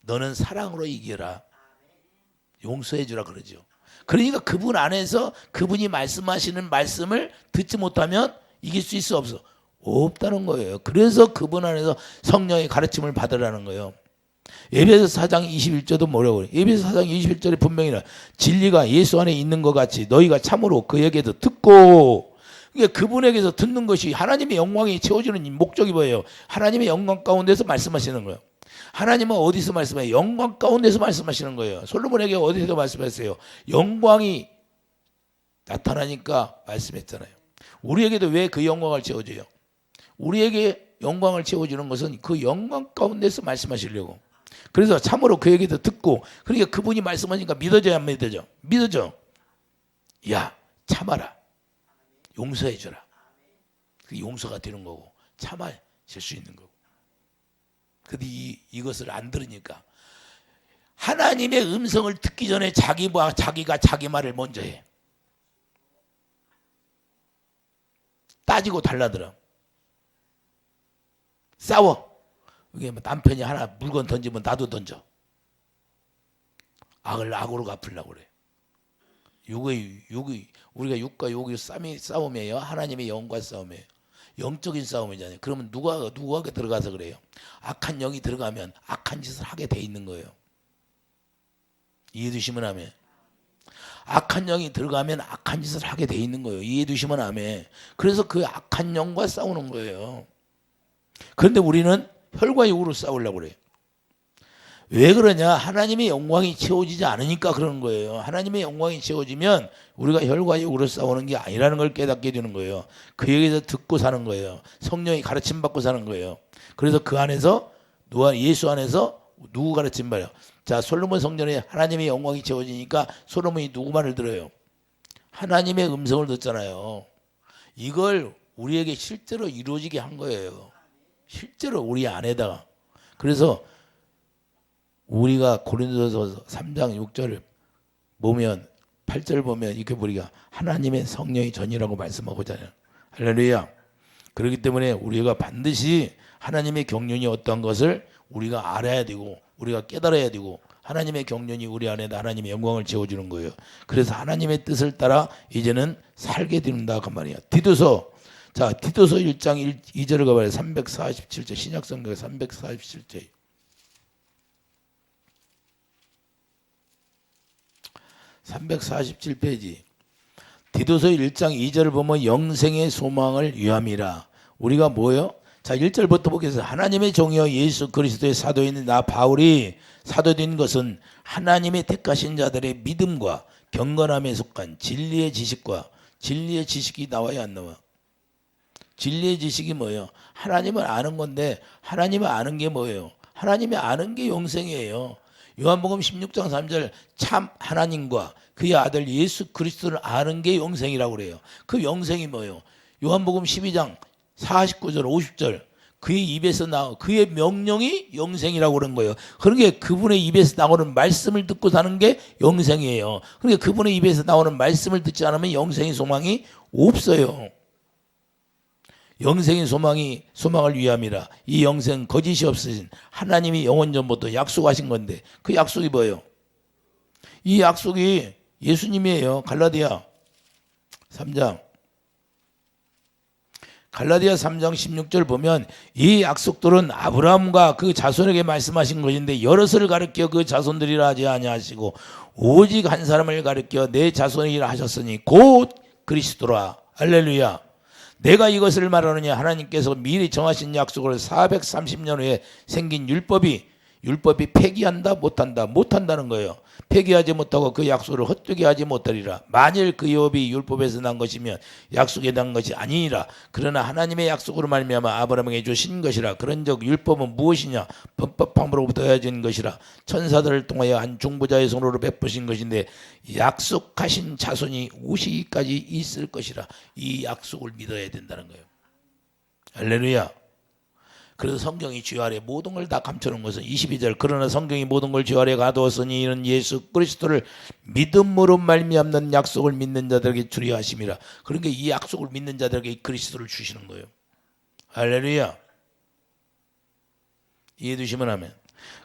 너는 사랑으로 이겨라, 용서해 주라 그러죠. 그러니까 그분 안에서 그분이 말씀하시는 말씀을 듣지 못하면 이길 수 있어 없어? 없다는 거예요. 그래서 그분 안에서 성령의 가르침을 받으라는 거예요. 에베소 4장 21절도 뭐라고 그래요? 에베소 4장 21절에 분명히 진리가 예수 안에 있는 것 같이 너희가 참으로 그에게서 듣고, 그러니까 그분에게서 듣는 것이 하나님의 영광이 채워지는 목적이 뭐예요? 하나님의 영광 가운데서 말씀하시는 거예요. 하나님은 어디서 말씀해요? 영광 가운데서 말씀하시는 거예요. 솔로몬에게 어디서 말씀했어요? 영광이 나타나니까 말씀했잖아요. 우리에게도 왜 그 영광을 채워줘요? 우리에게 영광을 채워주는 것은 그 영광 가운데서 말씀하시려고. 그래서 참으로 그에게도 듣고, 그러니까 그분이 말씀하니까 믿어져야 안 믿어져? 믿어져. 야, 참아라, 용서해 주라. 그 용서가 되는 거고 참아질 수 있는 거고. 근데 이것을 안 들으니까 하나님의 음성을 듣기 전에 자기가 자기 말을 먼저 해. 따지고 달라들어. 싸워. 이게 남편이 하나 물건 던지면 나도 던져. 악을 악으로 갚으려고 그래. 우리가 육과 욕의 싸움이에요? 하나님의 영과 싸움이에요? 영적인 싸움이잖아요. 그러면 누구에게 들어가서 그래요? 악한 영이 들어가면 악한 짓을 하게 돼 있는 거예요. 이해되시면 아멘. 악한 영이 들어가면 악한 짓을 하게 돼 있는 거예요. 이해되시면 아멘. 그래서 그 악한 영과 싸우는 거예요. 그런데 우리는 혈과 육으로 싸우려고 그래요. 왜 그러냐? 하나님의 영광이 채워지지 않으니까 그러는 거예요. 하나님의 영광이 채워지면 우리가 혈과 육으로 싸우는 게 아니라는 걸 깨닫게 되는 거예요. 그에게서 듣고 사는 거예요. 성령이 가르침 받고 사는 거예요. 그래서 그 안에서 예수 안에서 누구 가르침 받아요? 자, 솔로몬 성전에 하나님의 영광이 채워지니까 솔로몬이 누구 말을 들어요? 하나님의 음성을 듣잖아요. 이걸 우리에게 실제로 이루어지게 한 거예요. 실제로 우리 안에다가. 그래서 우리가 고린도서 3장 6절을 보면 8절 보면 이렇게 우리가 하나님의 성령이 전이라고 말씀하고잖아요. 할렐루야. 그렇기 때문에 우리가 반드시 하나님의 경륜이 어떠한 것을 우리가 알아야 되고 우리가 깨달아야 되고 하나님의 경륜이 우리 안에 하나님의 영광을 채워주는 거예요. 그래서 하나님의 뜻을 따라 이제는 살게 된다 그 말이야. 디도서 1장 2절을 가봐요. 347절 신약성경 347절 347페이지 디도서 1장 2절을 보면 영생의 소망을 위함이라. 우리가 뭐요? 자 1절부터 보겠습니다. 하나님의 종이여 예수 그리스도의 사도인 나 바울이 사도된 것은 하나님의 택하신 자들의 믿음과 경건함에 속한 진리의 지식과 진리의 지식이 나와야 안 나와? 진리의 지식이 뭐예요? 하나님을 아는 건데 하나님을 아는 게 뭐예요? 하나님이 아는 게 영생이에요. 요한복음 16장 3절 참 하나님과 그의 아들 예수 그리스도를 아는 게 영생이라고 그래요. 그 영생이 뭐예요? 요한복음 12장 49절 50절 그의 입에서 그의 명령이 영생이라고 그런 거예요. 그러니까 그분의 입에서 나오는 말씀을 듣고 사는 게 영생이에요. 그러니까 그분의 입에서 나오는 말씀을 듣지 않으면 영생의 소망이 없어요. 영생의 소망을 위함이라. 이 영생 거짓이 없으신 하나님이 영원 전부터 약속하신 건데 그 약속이 뭐예요? 이 약속이 예수님이에요. 갈라디아 3장 16절 보면 이 약속들은 아브라함과 그 자손에게 말씀하신 것인데 여럿을 가르쳐 그 자손들이라 하지 아니하시고 오직 한 사람을 가르쳐 내 자손이라 하셨으니 곧 그리스도라. 할렐루야. 내가 이것을 말하느냐 하나님께서 미리 정하신 약속을 430년 후에 생긴 율법이 폐기한다 못한다는 거예요. 폐기하지 못하고 그 약속을 헛되게 하지 못하리라. 만일 그 율법이 율법에서 난 것이면 약속에 난 것이 아니니라. 그러나 하나님의 약속으로 말미암아 아브라함에게 주신 것이라. 그런즉 율법은 무엇이냐? 법함으로부터 헤어진 것이라. 천사들을 통하여 한 중보자의 손으로 베푸신 것인데 약속하신 자손이 오시기까지 있을 것이라. 이 약속을 믿어야 된다는 거예요. 할렐루야. 그래서 성경이 주 아래 모든 걸 다 감춰놓은 것은 22절 그러나 성경이 모든 걸 주 아래 가두었으니 이는 예수 그리스도를 믿음으로 말미암는 약속을 믿는 자들에게 주려 하심이라. 그러니까 이 약속을 믿는 자들에게 그리스도를 주시는 거예요. 할렐루야. 이해해 주시면 하면.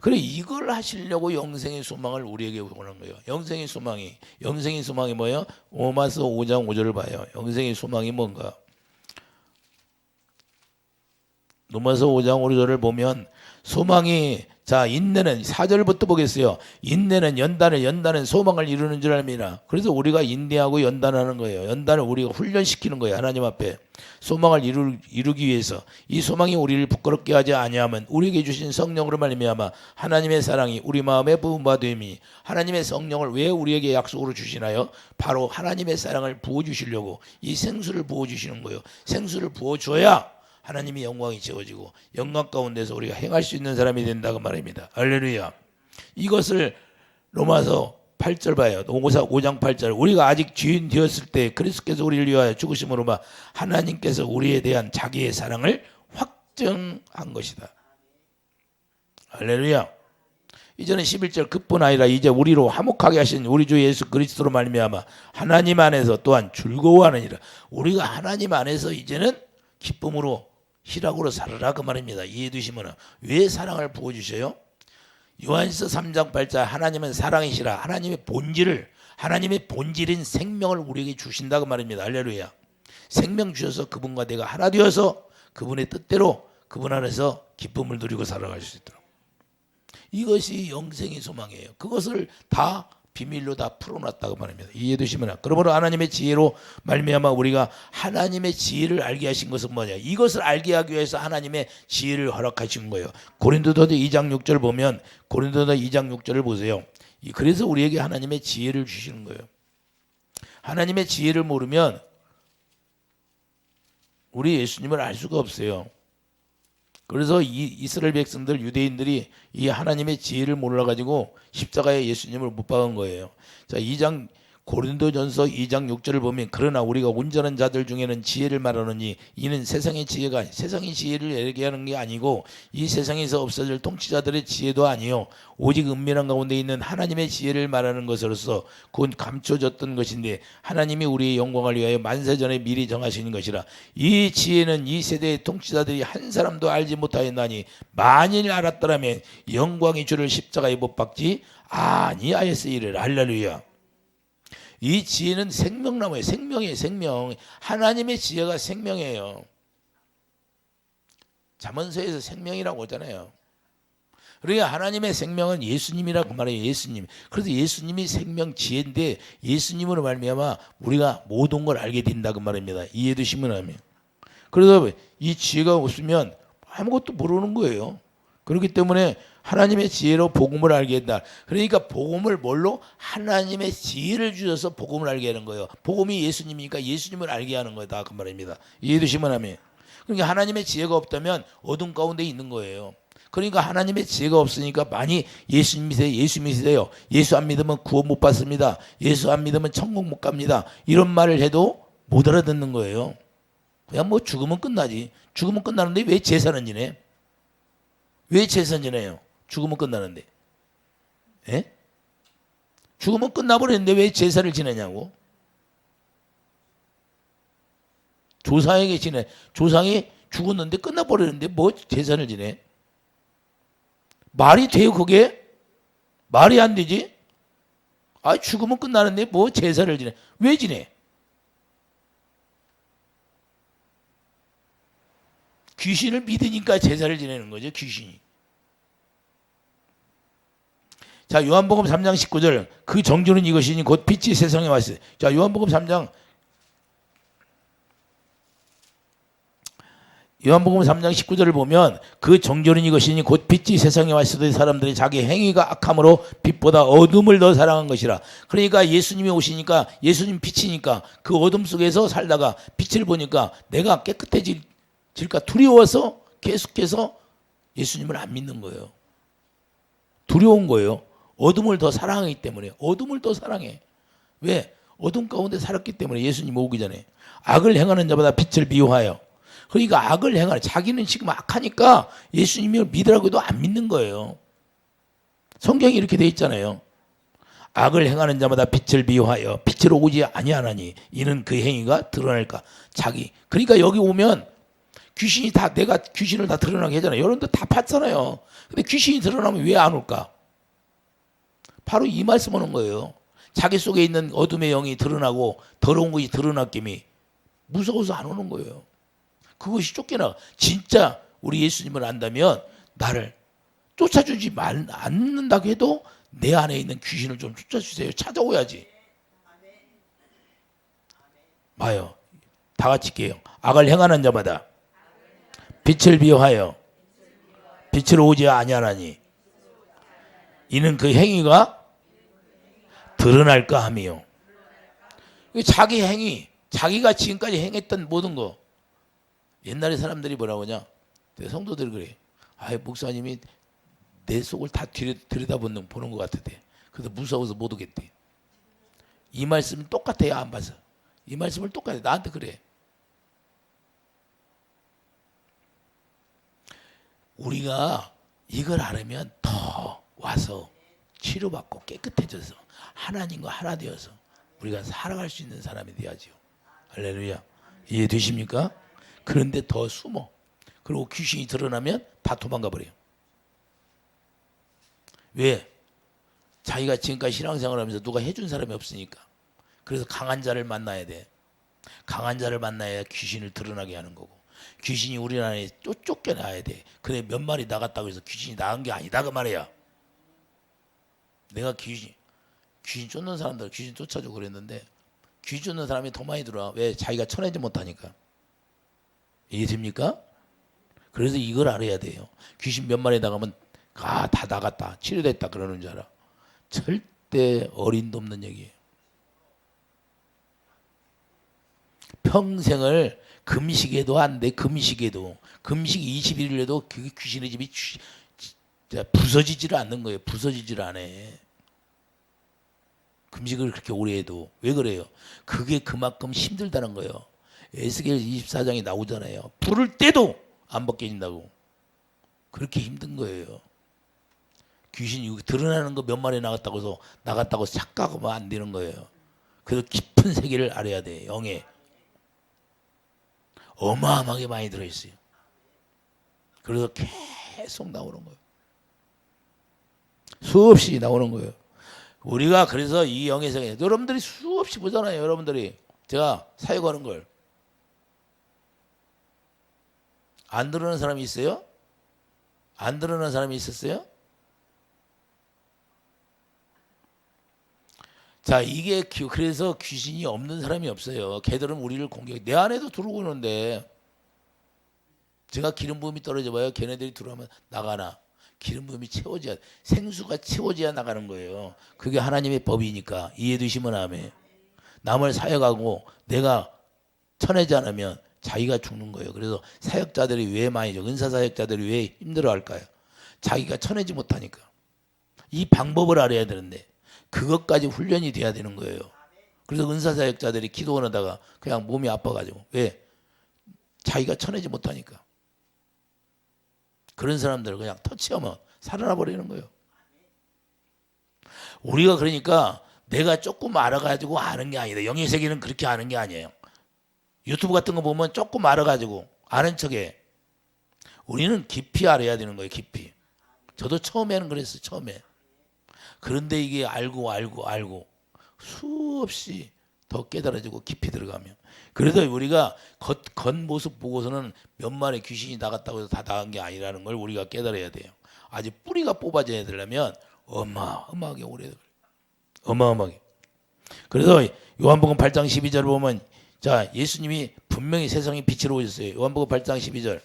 그래 이걸 하시려고 영생의 소망을 우리에게 보는 거예요. 영생의 소망이 뭐예요? 로마서 5장 5절을 봐요. 영생의 소망이 뭔가? 로마서 5장 5절을 보면 소망이 인내는 4절부터 보겠어요. 인내는 연단은 소망을 이루는 줄 압니다. 그래서 우리가 인내하고 연단하는 거예요. 연단을 우리가 훈련시키는 거예요. 하나님 앞에 소망을 이루기 위해서 이 소망이 우리를 부끄럽게 하지 아니하면 우리에게 주신 성령으로 말미암아 하나님의 사랑이 우리 마음에 부음바 됨이. 하나님의 성령을 왜 우리에게 약속으로 주시나요? 바로 하나님의 사랑을 부어주시려고 이 생수를 부어주시는 거예요. 생수를 부어줘야 하나님의 영광이 채워지고 영광 가운데서 우리가 행할 수 있는 사람이 된다고 말입니다. 할렐루야. 이것을 로마서 8절 봐요. 5장 8절 우리가 아직 죄인 되었을 때 그리스도께서 우리를 위하여 죽으심으로 하나님께서 우리에 대한 자기의 사랑을 확증한 것이다. 할렐루야. 이제는 11절 그뿐 아니라 이제 우리로 화목하게 하신 우리 주 예수 그리스도로 말미암아 하나님 안에서 또한 즐거워하느니라. 우리가 하나님 안에서 이제는 기쁨으로 희락으로 살아라 그 말입니다. 이해해 두시면 왜 사랑을 부어주셔요? 요한서 3장 8절 하나님은 사랑이시라. 하나님의 본질인 생명을 우리에게 주신다 그 말입니다. 할렐루야. 생명 주셔서 그분과 내가 하나 되어서 그분의 뜻대로 그분 안에서 기쁨을 누리고 살아갈 수 있도록. 이것이 영생의 소망이에요. 그것을 다 비밀로 다 풀어놨다고 말합니다. 이해해 두시면 그러므로 하나님의 지혜로 말미암아 우리가 하나님의 지혜를 알게 하신 것은 뭐냐? 이것을 알게 하기 위해서 하나님의 지혜를 허락하신 거예요. 고린도서 2장 6절 보면 고린도서 2장 6절을 보세요. 그래서 우리에게 하나님의 지혜를 주시는 거예요. 하나님의 지혜를 모르면 우리 예수님을 알 수가 없어요. 그래서 이 이스라엘 백성들 유대인들이 이 하나님의 지혜를 몰라가지고 십자가에 예수님을 못 박은 거예요. 자 2장 고린도전서 2장 6절을 보면 그러나 우리가 온전한 자들 중에는 지혜를 말하느니 이는 세상의 지혜가 세상의 지혜를 얘기하는 게 아니고 이 세상에서 없어질 통치자들의 지혜도 아니요 오직 은밀한 가운데 있는 하나님의 지혜를 말하는 것으로서 곧 감춰졌던 것인데 하나님이 우리의 영광을 위하여 만세전에 미리 정하시는 것이라. 이 지혜는 이 세대의 통치자들이 한 사람도 알지 못하였나니 만일 알았더라면 영광의 주를 십자가에 못 박지 아니하였으리라. 할렐루야. 이 지혜는 생명나무예요. 생명이에요. 생명. 하나님의 지혜가 생명이에요. 잠언서에서 생명이라고 하잖아요. 그러니까 하나님의 생명은 예수님이라고 말해요. 예수님. 그래서 예수님이 생명 지혜인데 예수님으로 말미암아 우리가 모든 걸 알게 된다 그 말입니다. 이해되시면 하면. 그래서 이 지혜가 없으면 아무것도 모르는 거예요. 그렇기 때문에 하나님의 지혜로 복음을 알게 된다. 그러니까 복음을 뭘로? 하나님의 지혜를 주셔서 복음을 알게 하는 거예요. 복음이 예수님이니까 예수님을 알게 하는 거다 그 말입니다. 이해되시면 하면. 그러니까 하나님의 지혜가 없다면 어둠 가운데 있는 거예요. 그러니까 하나님의 지혜가 없으니까 많이 예수님 믿으세요. 예수 믿으세요. 예수 안 믿으면 구원 못 받습니다. 예수 안 믿으면 천국 못 갑니다. 이런 말을 해도 못 알아듣는 거예요. 그냥 뭐 죽으면 끝나지. 죽으면 끝나는데 왜 제사는 지내? 왜 제사 지내요? 죽으면 끝나는데. 예? 죽으면 끝나버렸는데 왜 제사를 지내냐고? 조상에게 지내. 조상이 죽었는데 끝나버렸는데 뭐 제사를 지내? 말이 돼요 그게? 말이 안 되지? 아 죽으면 끝나는데 뭐 제사를 지내? 왜 지내? 귀신을 믿으니까 제사를 지내는 거죠. 귀신이. 자 요한복음 3장 19절 그 정죄는 이것이니 곧 빛이 세상에 왔어요. 자 요한복음 3장 19절을 보면 그 정죄는 이것이니 곧 빛이 세상에 왔을 사람들이 자기 행위가 악함으로 빛보다 어둠을 더 사랑한 것이라. 그러니까 예수님이 오시니까 예수님 빛이니까 그 어둠 속에서 살다가 빛을 보니까 내가 깨끗해질까 두려워서 계속해서 예수님을 안 믿는 거예요. 두려운 거예요. 어둠을 더 사랑하기 때문에. 어둠을 더 사랑해. 왜? 어둠 가운데 살았기 때문에. 예수님 오기 전에 악을 행하는 자보다 빛을 미워하여. 그러니까 악을 행하는 자기는 지금 악하니까 예수님을 믿으라고 해도 안 믿는 거예요. 성경이 이렇게 돼 있잖아요. 악을 행하는 자마다 빛을 미워하여 빛을 오지 아니하나니 이는 그 행위가 드러날까. 자기. 그러니까 여기 오면 귀신이 다 내가 귀신을 다 드러나게 하잖아요. 여러분들 다 봤잖아요. 근데 귀신이 드러나면 왜 안 올까? 바로 이 말씀 하는 거예요. 자기 속에 있는 어둠의 영이 드러나고 더러운 것이 드러났기미 무서워서 안 오는 거예요. 그것이 쫓겨나. 진짜 우리 예수님을 안다면 나를 쫓아주지 않는다고 해도 내 안에 있는 귀신을 좀 쫓아주세요. 찾아오야지. 봐요. 다 같이 할게요. 악을 행하는 자마다 빛을 비워하여 빛을 오지 아니하나니 이는 그 행위가 드러날까 하며. 자기 행위, 자기가 지금까지 행했던 모든 거. 옛날에 사람들이 뭐라고 하냐? 성도들이 그래. 아, 목사님이 내 속을 다 들여다보는 것 같대. 그래서 무서워서 못 오겠대. 이 말씀이 똑같아요, 안 봐서? 이 말씀을 똑같아. 나한테 그래. 우리가 이걸 알으면 더 와서 치료받고 깨끗해져서 하나님과 하나 되어서 우리가 살아갈 수 있는 사람이 돼야죠. 할렐루야. 이해되십니까? 그런데 더 숨어. 그리고 귀신이 드러나면 다 도망가 버려요. 왜? 자기가 지금까지 신앙생활을 하면서 누가 해준 사람이 없으니까. 그래서 강한 자를 만나야 돼. 강한 자를 만나야 귀신을 드러나게 하는 거고. 귀신이 우리 안에 쫓겨나야 돼. 그래 몇 마리 나갔다고 해서 귀신이 나간 게 아니다 그 말이야. 내가 귀신 쫓는 사람들 귀신 쫓아주고 그랬는데 귀신 쫓는 사람이 더 많이 들어와. 왜? 자기가 쳐내지 못하니까. 이해됩니까? 그래서 이걸 알아야 돼요. 귀신 몇 마리 나가면 다 나갔다 치료됐다 그러는 줄 알아. 절대 어림도 없는 얘기예요. 평생을 금식에도 안 돼. 금식에도 금식 21일 해도 그 귀신의 집이 부서지지를 않는 거예요. 부서지지를 않아. 금식을 그렇게 오래 해도. 왜 그래요? 그게 그만큼 힘들다는 거예요. 에스겔 24장에 나오잖아요. 부를 때도 안 벗겨진다고. 그렇게 힘든 거예요. 귀신이 드러나는 거 몇 마리 나갔다고 해서 착각하면 안 되는 거예요. 그래서 깊은 세계를 알아야 돼. 영에 어마어마하게 많이 들어있어요. 그래서 계속 나오는 거예요. 수없이 나오는 거예요. 우리가 그래서 이 영의 세계, 여러분들이 수없이 보잖아요. 여러분들이 제가 사역하는 걸 안 들어오는 사람이 있어요? 안 들어오는 사람이 있었어요? 자, 이게 그래서 귀신이 없는 사람이 없어요. 걔들은 우리를 공격해. 내 안에도 들어오고 있는데 제가 기름 부음이 떨어져 봐요. 걔네들이 들어오면 나가나. 기름 부음이 채워져야, 생수가 채워져야 나가는 거예요. 그게 하나님의 법이니까. 이해되시면 아멘. 남을 사역하고 내가 쳐내지 않으면 자기가 죽는 거예요. 그래서 사역자들이 왜 많이, 은사 사역자들이 왜 힘들어 할까요? 자기가 쳐내지 못하니까. 이 방법을 알아야 되는데 그것까지 훈련이 돼야 되는 거예요. 그래서 은사 사역자들이 기도하다가 그냥 몸이 아파가지고. 왜? 자기가 쳐내지 못하니까. 그런 사람들을 그냥 터치하면 살아나 버리는 거예요. 우리가 그러니까 내가 조금 알아가지고 아는 게 아니다. 영의 세계는 그렇게 아는 게 아니에요. 유튜브 같은 거 보면 조금 알아가지고 아는 척해. 우리는 깊이 알아야 되는 거예요. 깊이. 저도 처음에는 그랬어요. 처음에. 그런데 이게 알고 수없이 더 깨달아지고 깊이 들어가면. 그래서 우리가 겉모습 보고서는 몇 마리 귀신이 나갔다고 해서 다 나간 게 아니라는 걸 우리가 깨달아야 돼요. 아주 뿌리가 뽑아져야 되려면 어마어마하게 오래 걸려요. 어마어마하게. 그래서 요한복음 8장 12절 보면, 자, 예수님이 분명히 세상에 빛으로 오셨어요. 요한복음 8장 12절.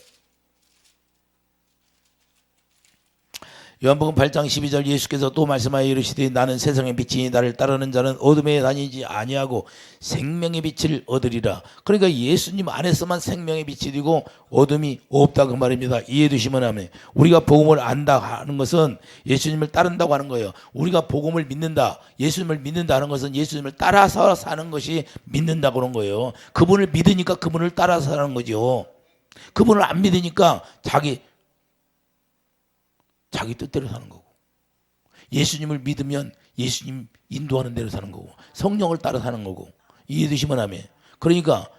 요한복음 8장 12절 예수께서 또 말씀하여 이르시되 나는 세상의 빛이니 나를 따르는 자는 어둠에 다니지 아니하고 생명의 빛을 얻으리라. 그러니까 예수님 안에서만 생명의 빛이 되고 어둠이 없다 그 말입니다. 이해되시면 하면 우리가 복음을 안다 하는 것은 예수님을 따른다고 하는 거예요. 우리가 복음을 믿는다, 예수님을 믿는다 하는 것은 예수님을 따라서 사는 것이 믿는다 그런 거예요. 그분을 믿으니까 그분을 따라서 사는 거죠. 그분을 안 믿으니까 자기 뜻대로 사는 거고, 예수님을 믿으면 예수님 인도하는 대로 사는 거고, 성령을 따라 사는 거고. 이해되시면 하면. 그러니까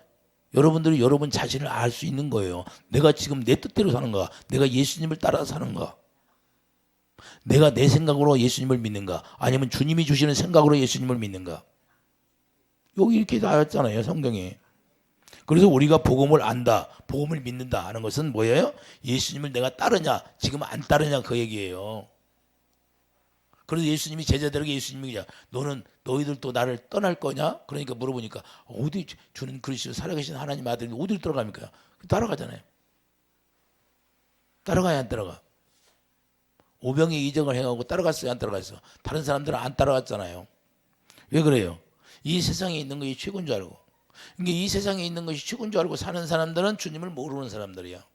여러분들이 여러분 자신을 알 수 있는 거예요. 내가 지금 내 뜻대로 사는가, 내가 예수님을 따라 사는가, 내가 내 생각으로 예수님을 믿는가, 아니면 주님이 주시는 생각으로 예수님을 믿는가. 여기 이렇게 나왔잖아요, 성경에. 그래서 우리가 복음을 안다, 복음을 믿는다 하는 것은 뭐예요? 예수님을 내가 따르냐, 지금 안 따르냐 그 얘기예요. 그래서 예수님이 제자들에게 예수님이 너희들도 나를 떠날 거냐? 그러니까 물어보니까 어디 주는 그리스도 살아계신 하나님 아들이 어디로 들어갑니까? 따라가잖아요. 따라가야 안 따라가? 오병이 이정을 행하고 따라갔어요, 안 따라갔어요? 다른 사람들은 안 따라갔잖아요. 왜 그래요? 이 세상에 있는 것이 최고인 줄 알고. 그러니까 이 세상에 있는 것이 최고인 줄 알고 사는 사람들은 주님을 모르는 사람들이야.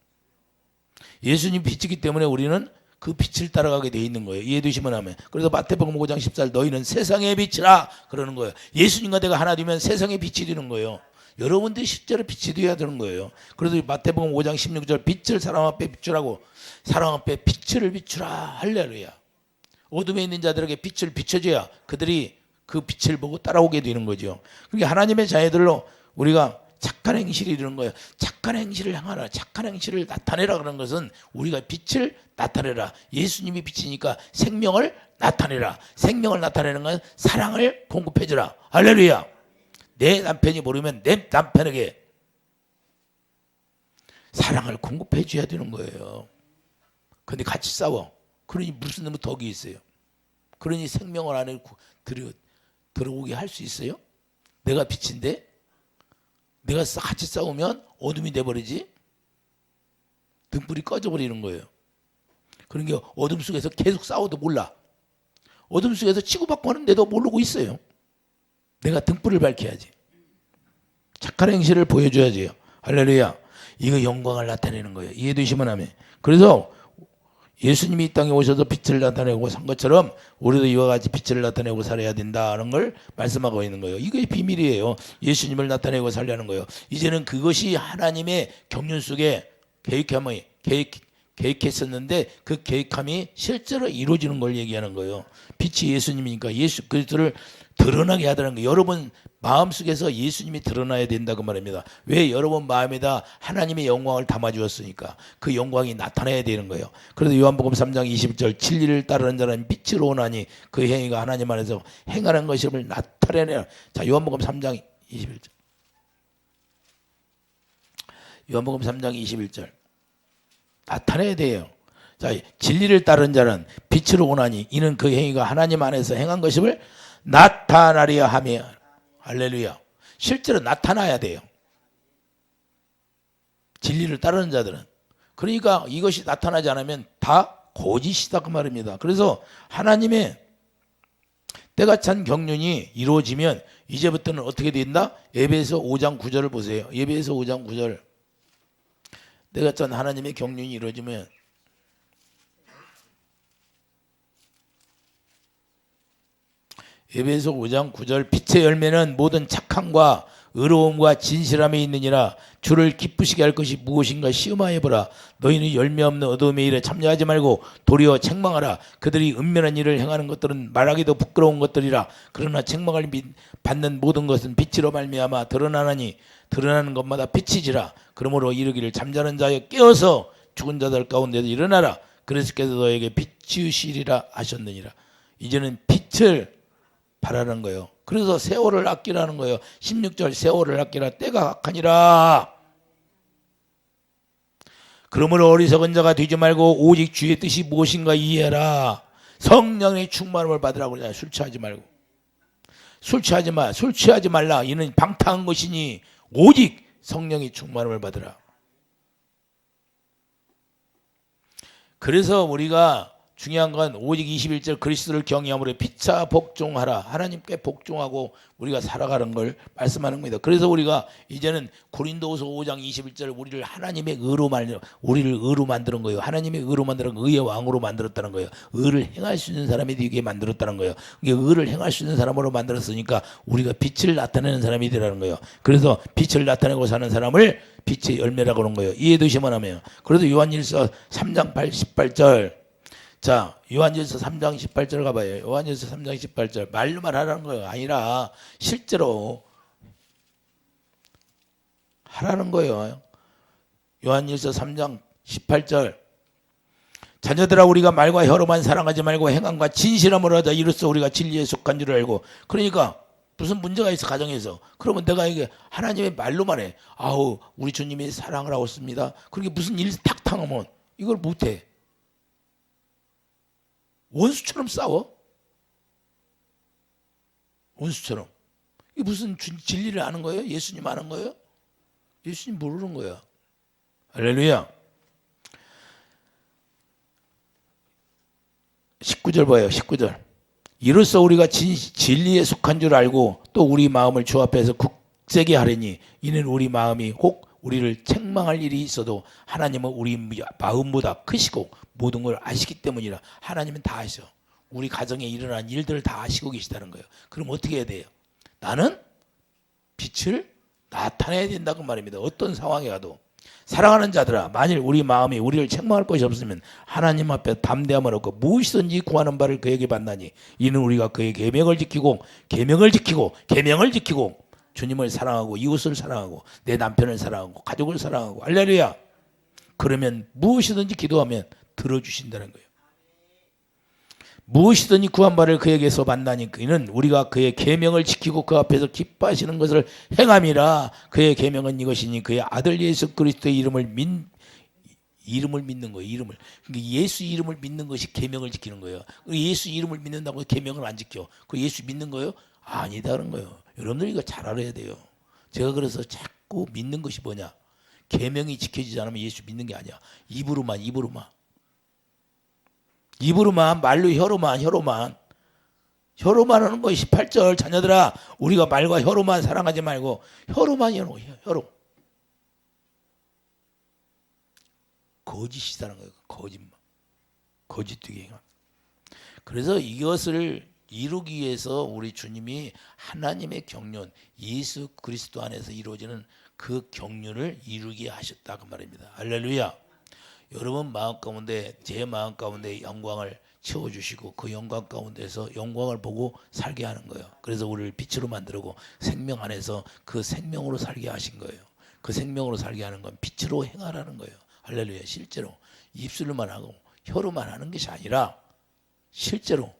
예수님 빛이기 때문에 우리는 그 빛을 따라가게 돼 있는 거예요. 이해되시면 하면. 그래서 마태복음 5장 14절 너희는 세상의 빛이라 그러는 거예요. 예수님과 내가 하나 되면 세상의 빛이 되는 거예요. 여러분들이 실제로 빛이 되어야 되는 거예요. 그래서 마태복음 5장 16절 빛을 사람 앞에 비추라고, 사람 앞에 빛을 비추라 할렐루야. 어둠에 있는 자들에게 빛을 비춰줘야 그들이 그 빛을 보고 따라오게 되는 거죠. 그러니까 하나님의 자녀들로 우리가 착한 행실을 이루는 거예요. 착한 행실을 향하라, 착한 행실을 나타내라 그런 것은 우리가 빛을 나타내라. 예수님이 빛이니까 생명을 나타내라. 생명을 나타내는 건 사랑을 공급해주라. 할렐루야. 내 남편이 모르면 내 남편에게 사랑을 공급해줘야 되는 거예요. 근데 같이 싸워. 그러니 무슨 놈의 덕이 있어요. 그러니 생명을 안에 들어오게 할 수 있어요? 내가 빛인데 내가 같이 싸우면 어둠이 돼버리지. 등불이 꺼져버리는 거예요. 그러니까 어둠 속에서 계속 싸워도 몰라. 어둠 속에서 치고받고 하는데도 모르고 있어요. 내가 등불을 밝혀야지. 착한 행실을 보여줘야지. 할렐루야. 이거 영광을 나타내는 거예요. 이해되시면 하면. 그래서 예수님이 이 땅에 오셔서 빛을 나타내고 산 것처럼 우리도 이와 같이 빛을 나타내고 살아야 된다는 걸 말씀하고 있는 거예요. 이게 비밀이에요. 예수님을 나타내고 살려는 거예요. 이제는 그것이 하나님의 경륜 속에 계획했었는데 그 계획함이 실제로 이루어지는 걸 얘기하는 거예요. 빛이 예수님이니까 예수 그리스도를 드러나게 하다는 거예요. 여러분 마음속에서 예수님이 드러나야 된다고 말합니다. 왜? 여러분 마음에다 하나님의 영광을 담아주었으니까 그 영광이 나타나야 되는 거예요. 그래서 요한복음 3장 20절 진리를 따르는 자는 빛으로 오나니 그 행위가 하나님 안에서 행하는 것임을 나타내라. 자, 요한복음 3장 21절. 요한복음 3장 21절. 나타내야 돼요. 자, 진리를 따른 자는 빛으로 오나니 이는 그 행위가 하나님 안에서 행한 것임을 나타나려 하며. 할렐루야. 실제로 나타나야 돼요. 진리를 따르는 자들은. 그러니까 이것이 나타나지 않으면 다 거짓이다 그 말입니다. 그래서 하나님의 때가 찬 경륜이 이루어지면 이제부터는 어떻게 된다? 에베소 5장 9절을 보세요. 에베소 5장 9절. 때가 찬 하나님의 경륜이 이루어지면 에베소 5장 9절 빛의 열매는 모든 착함과 의로움과 진실함에 있느니라. 주를 기쁘시게 할 것이 무엇인가 시험하여 보라. 너희는 열매 없는 어둠의 일에 참여하지 말고 도리어 책망하라. 그들이 은밀한 일을 행하는 것들은 말하기도 부끄러운 것들이라. 그러나 책망을 받는 모든 것은 빛으로 말미암아 드러나나니 드러나는 것마다 빛이지라. 그러므로 이르기를 잠자는 자여 깨어서 죽은 자들 가운데서 일어나라. 그리스도께서 너에게 빛이시리라 하셨느니라. 이제는 빛을 바라는 거예요. 그래서 세월을 아끼라는 거예요. 16절 세월을 아끼라 때가 악하니라. 그러므로 어리석은 자가 되지 말고 오직 주의 뜻이 무엇인가 이해하라. 성령의 충만함을 받으라고 그러잖아요. 술 취하지 말고. 술 취하지 말라. 이는 방탕한 것이니 오직 성령의 충만함을 받으라. 그래서 우리가 중요한 건 오직 21절 그리스도를 경외함으로 피차 복종하라. 하나님께 복종하고 우리가 살아가는 걸 말씀하는 겁니다. 그래서 우리가 이제는 고린도후서 5장 21절 우리를 하나님의 우리를 의로 만드는 거예요. 하나님의 의로 만드는 의의 왕으로 만들었다는 거예요. 의를 행할 수 있는 사람이 되게 만들었다는 거예요. 이게 의를 행할 수 있는 사람으로 만들었으니까 우리가 빛을 나타내는 사람이 되라는 거예요. 그래서 빛을 나타내고 사는 사람을 빛의 열매라고 하는 거예요. 이해되시면 하면. 그래도 요한일서 3장 18절 자, 요한일서 3장 18절 가봐요. 요한일서 3장 18절 말로만 하라는 거예요. 아니라 실제로 하라는 거예요. 요한일서 3장 18절 자녀들아 우리가 말과 혀로만 사랑하지 말고 행함과 진실함으로 하자. 이로써 우리가 진리에 속한 줄 알고. 그러니까 무슨 문제가 있어 가정에서. 그러면 내가 이게 하나님의 말로만 해. 아우 우리 주님이 사랑을 하고 있습니다. 그렇게 무슨 일 탁 당하면 이걸 못해. 원수처럼 싸워. 원수처럼. 이게 무슨 진리를 아는 거예요? 예수님 아는 거예요? 예수님 모르는 거야. 할렐루야. 19절 봐요. 19절. 이로써 우리가 진리에 속한 줄 알고 또 우리 마음을 주 앞에서 굳세게 하려니 이는 우리 마음이 혹 우리를 책망할 일이 있어도 하나님은 우리 마음보다 크시고 모든 걸 아시기 때문이라. 하나님은 다 아셔. 우리 가정에 일어난 일들을 다 아시고 계시다는 거예요. 그럼 어떻게 해야 돼요? 나는 빛을 나타내야 된다고 말입니다. 어떤 상황에 가도. 사랑하는 자들아 만일 우리 마음이 우리를 책망할 것이 없으면 하나님 앞에 담대함을 얻고 무엇이든지 구하는 바를 그에게 받나니 이는 우리가 그의 계명을 지키고 주님을 사랑하고 이웃을 사랑하고 내 남편을 사랑하고 가족을 사랑하고 할렐루야. 그러면 무엇이든지 기도하면 들어주신다는 거예요. 무엇이든지 구한 바를 그에게서 받나니 이는 우리가 그의 계명을 지키고 그 앞에서 기뻐하시는 것을 행함이라. 그의 계명은 이것이니 그의 아들 예수 그리스도의 이름을 믿는 거예요. 이름을. 그러니까 예수 이름을 믿는 것이 계명을 지키는 거예요. 예수 이름을 믿는다고 계명을 안 지켜. 그 예수 믿는 거예요? 아니다는 거예요. 여러분들 이거 잘 알아야 돼요. 제가 그래서 자꾸 믿는 것이 뭐냐? 계명이 지켜지지 않으면 예수 믿는 게 아니야. 입으로만 말로 혀로만 하는 거. 18절 자녀들아 우리가 말과 혀로만 사랑하지 말고 혀로 거짓이라는 거예요. 거짓말. 거짓되게 행함. 그래서 이것을 이루기 위해서 우리 주님이 하나님의 경륜, 예수 그리스도 안에서 이루어지는 그 경륜을 이루게 하셨다 그 말입니다. 할렐루야. 여러분 마음 가운데, 제 마음 가운데 영광을 채워주시고 그 영광 가운데서 영광을 보고 살게 하는 거예요. 그래서 우리를 빛으로 만들고 생명 안에서 그 생명으로 살게 하신 거예요. 그 생명으로 살게 하는 건 빛으로 행하라는 거예요. 할렐루야. 실제로 입술로만 하고 혀로만 하는 것이 아니라 실제로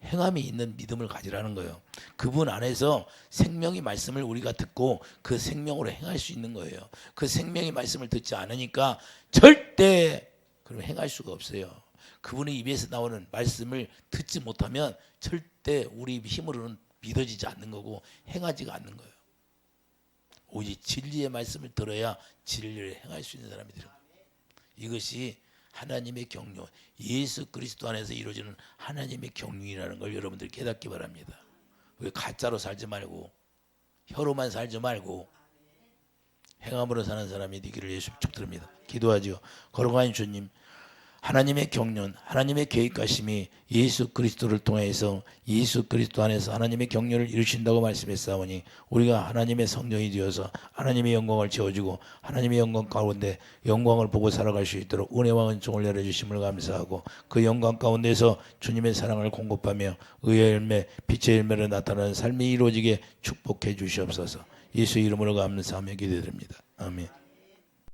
행함이 있는 믿음을 가지라는 거예요. 그분 안에서 생명의 말씀을 우리가 듣고 그 생명으로 행할 수 있는 거예요. 그 생명의 말씀을 듣지 않으니까 절대 그럼 행할 수가 없어요. 그분의 입에서 나오는 말씀을 듣지 못하면 절대 우리 힘으로는 믿어지지 않는 거고 행하지가 않는 거예요. 오직 진리의 말씀을 들어야 진리를 행할 수 있는 사람이 되는 거예요. 이것이 하나님의 경륜, 예수 그리스도 안에서 이루어지는 하나님의 경륜이라는 걸 여러분들 깨닫기 바랍니다. 왜 가짜로 살지 말고 혀로만 살지 말고 행함으로 사는 사람이 되기를 예수 축드립니다. 기도하죠. 거룩한 주님, 하나님의 경륜, 하나님의 계획하심이 예수 그리스도를 통해서 예수 그리스도 안에서 하나님의 경륜을 이루신다고 말씀했사오니 우리가 하나님의 성령이 되어서 하나님의 영광을 채워주고 하나님의 영광 가운데 영광을 보고 살아갈 수 있도록 은혜와 은총을 내려주심을 감사하고 그 영광 가운데서 주님의 사랑을 공급하며 의의 열매, 빛의 열매로 나타나는 삶이 이루어지게 축복해 주시옵소서. 예수 이름으로 감사하며 기도드립니다. 아멘.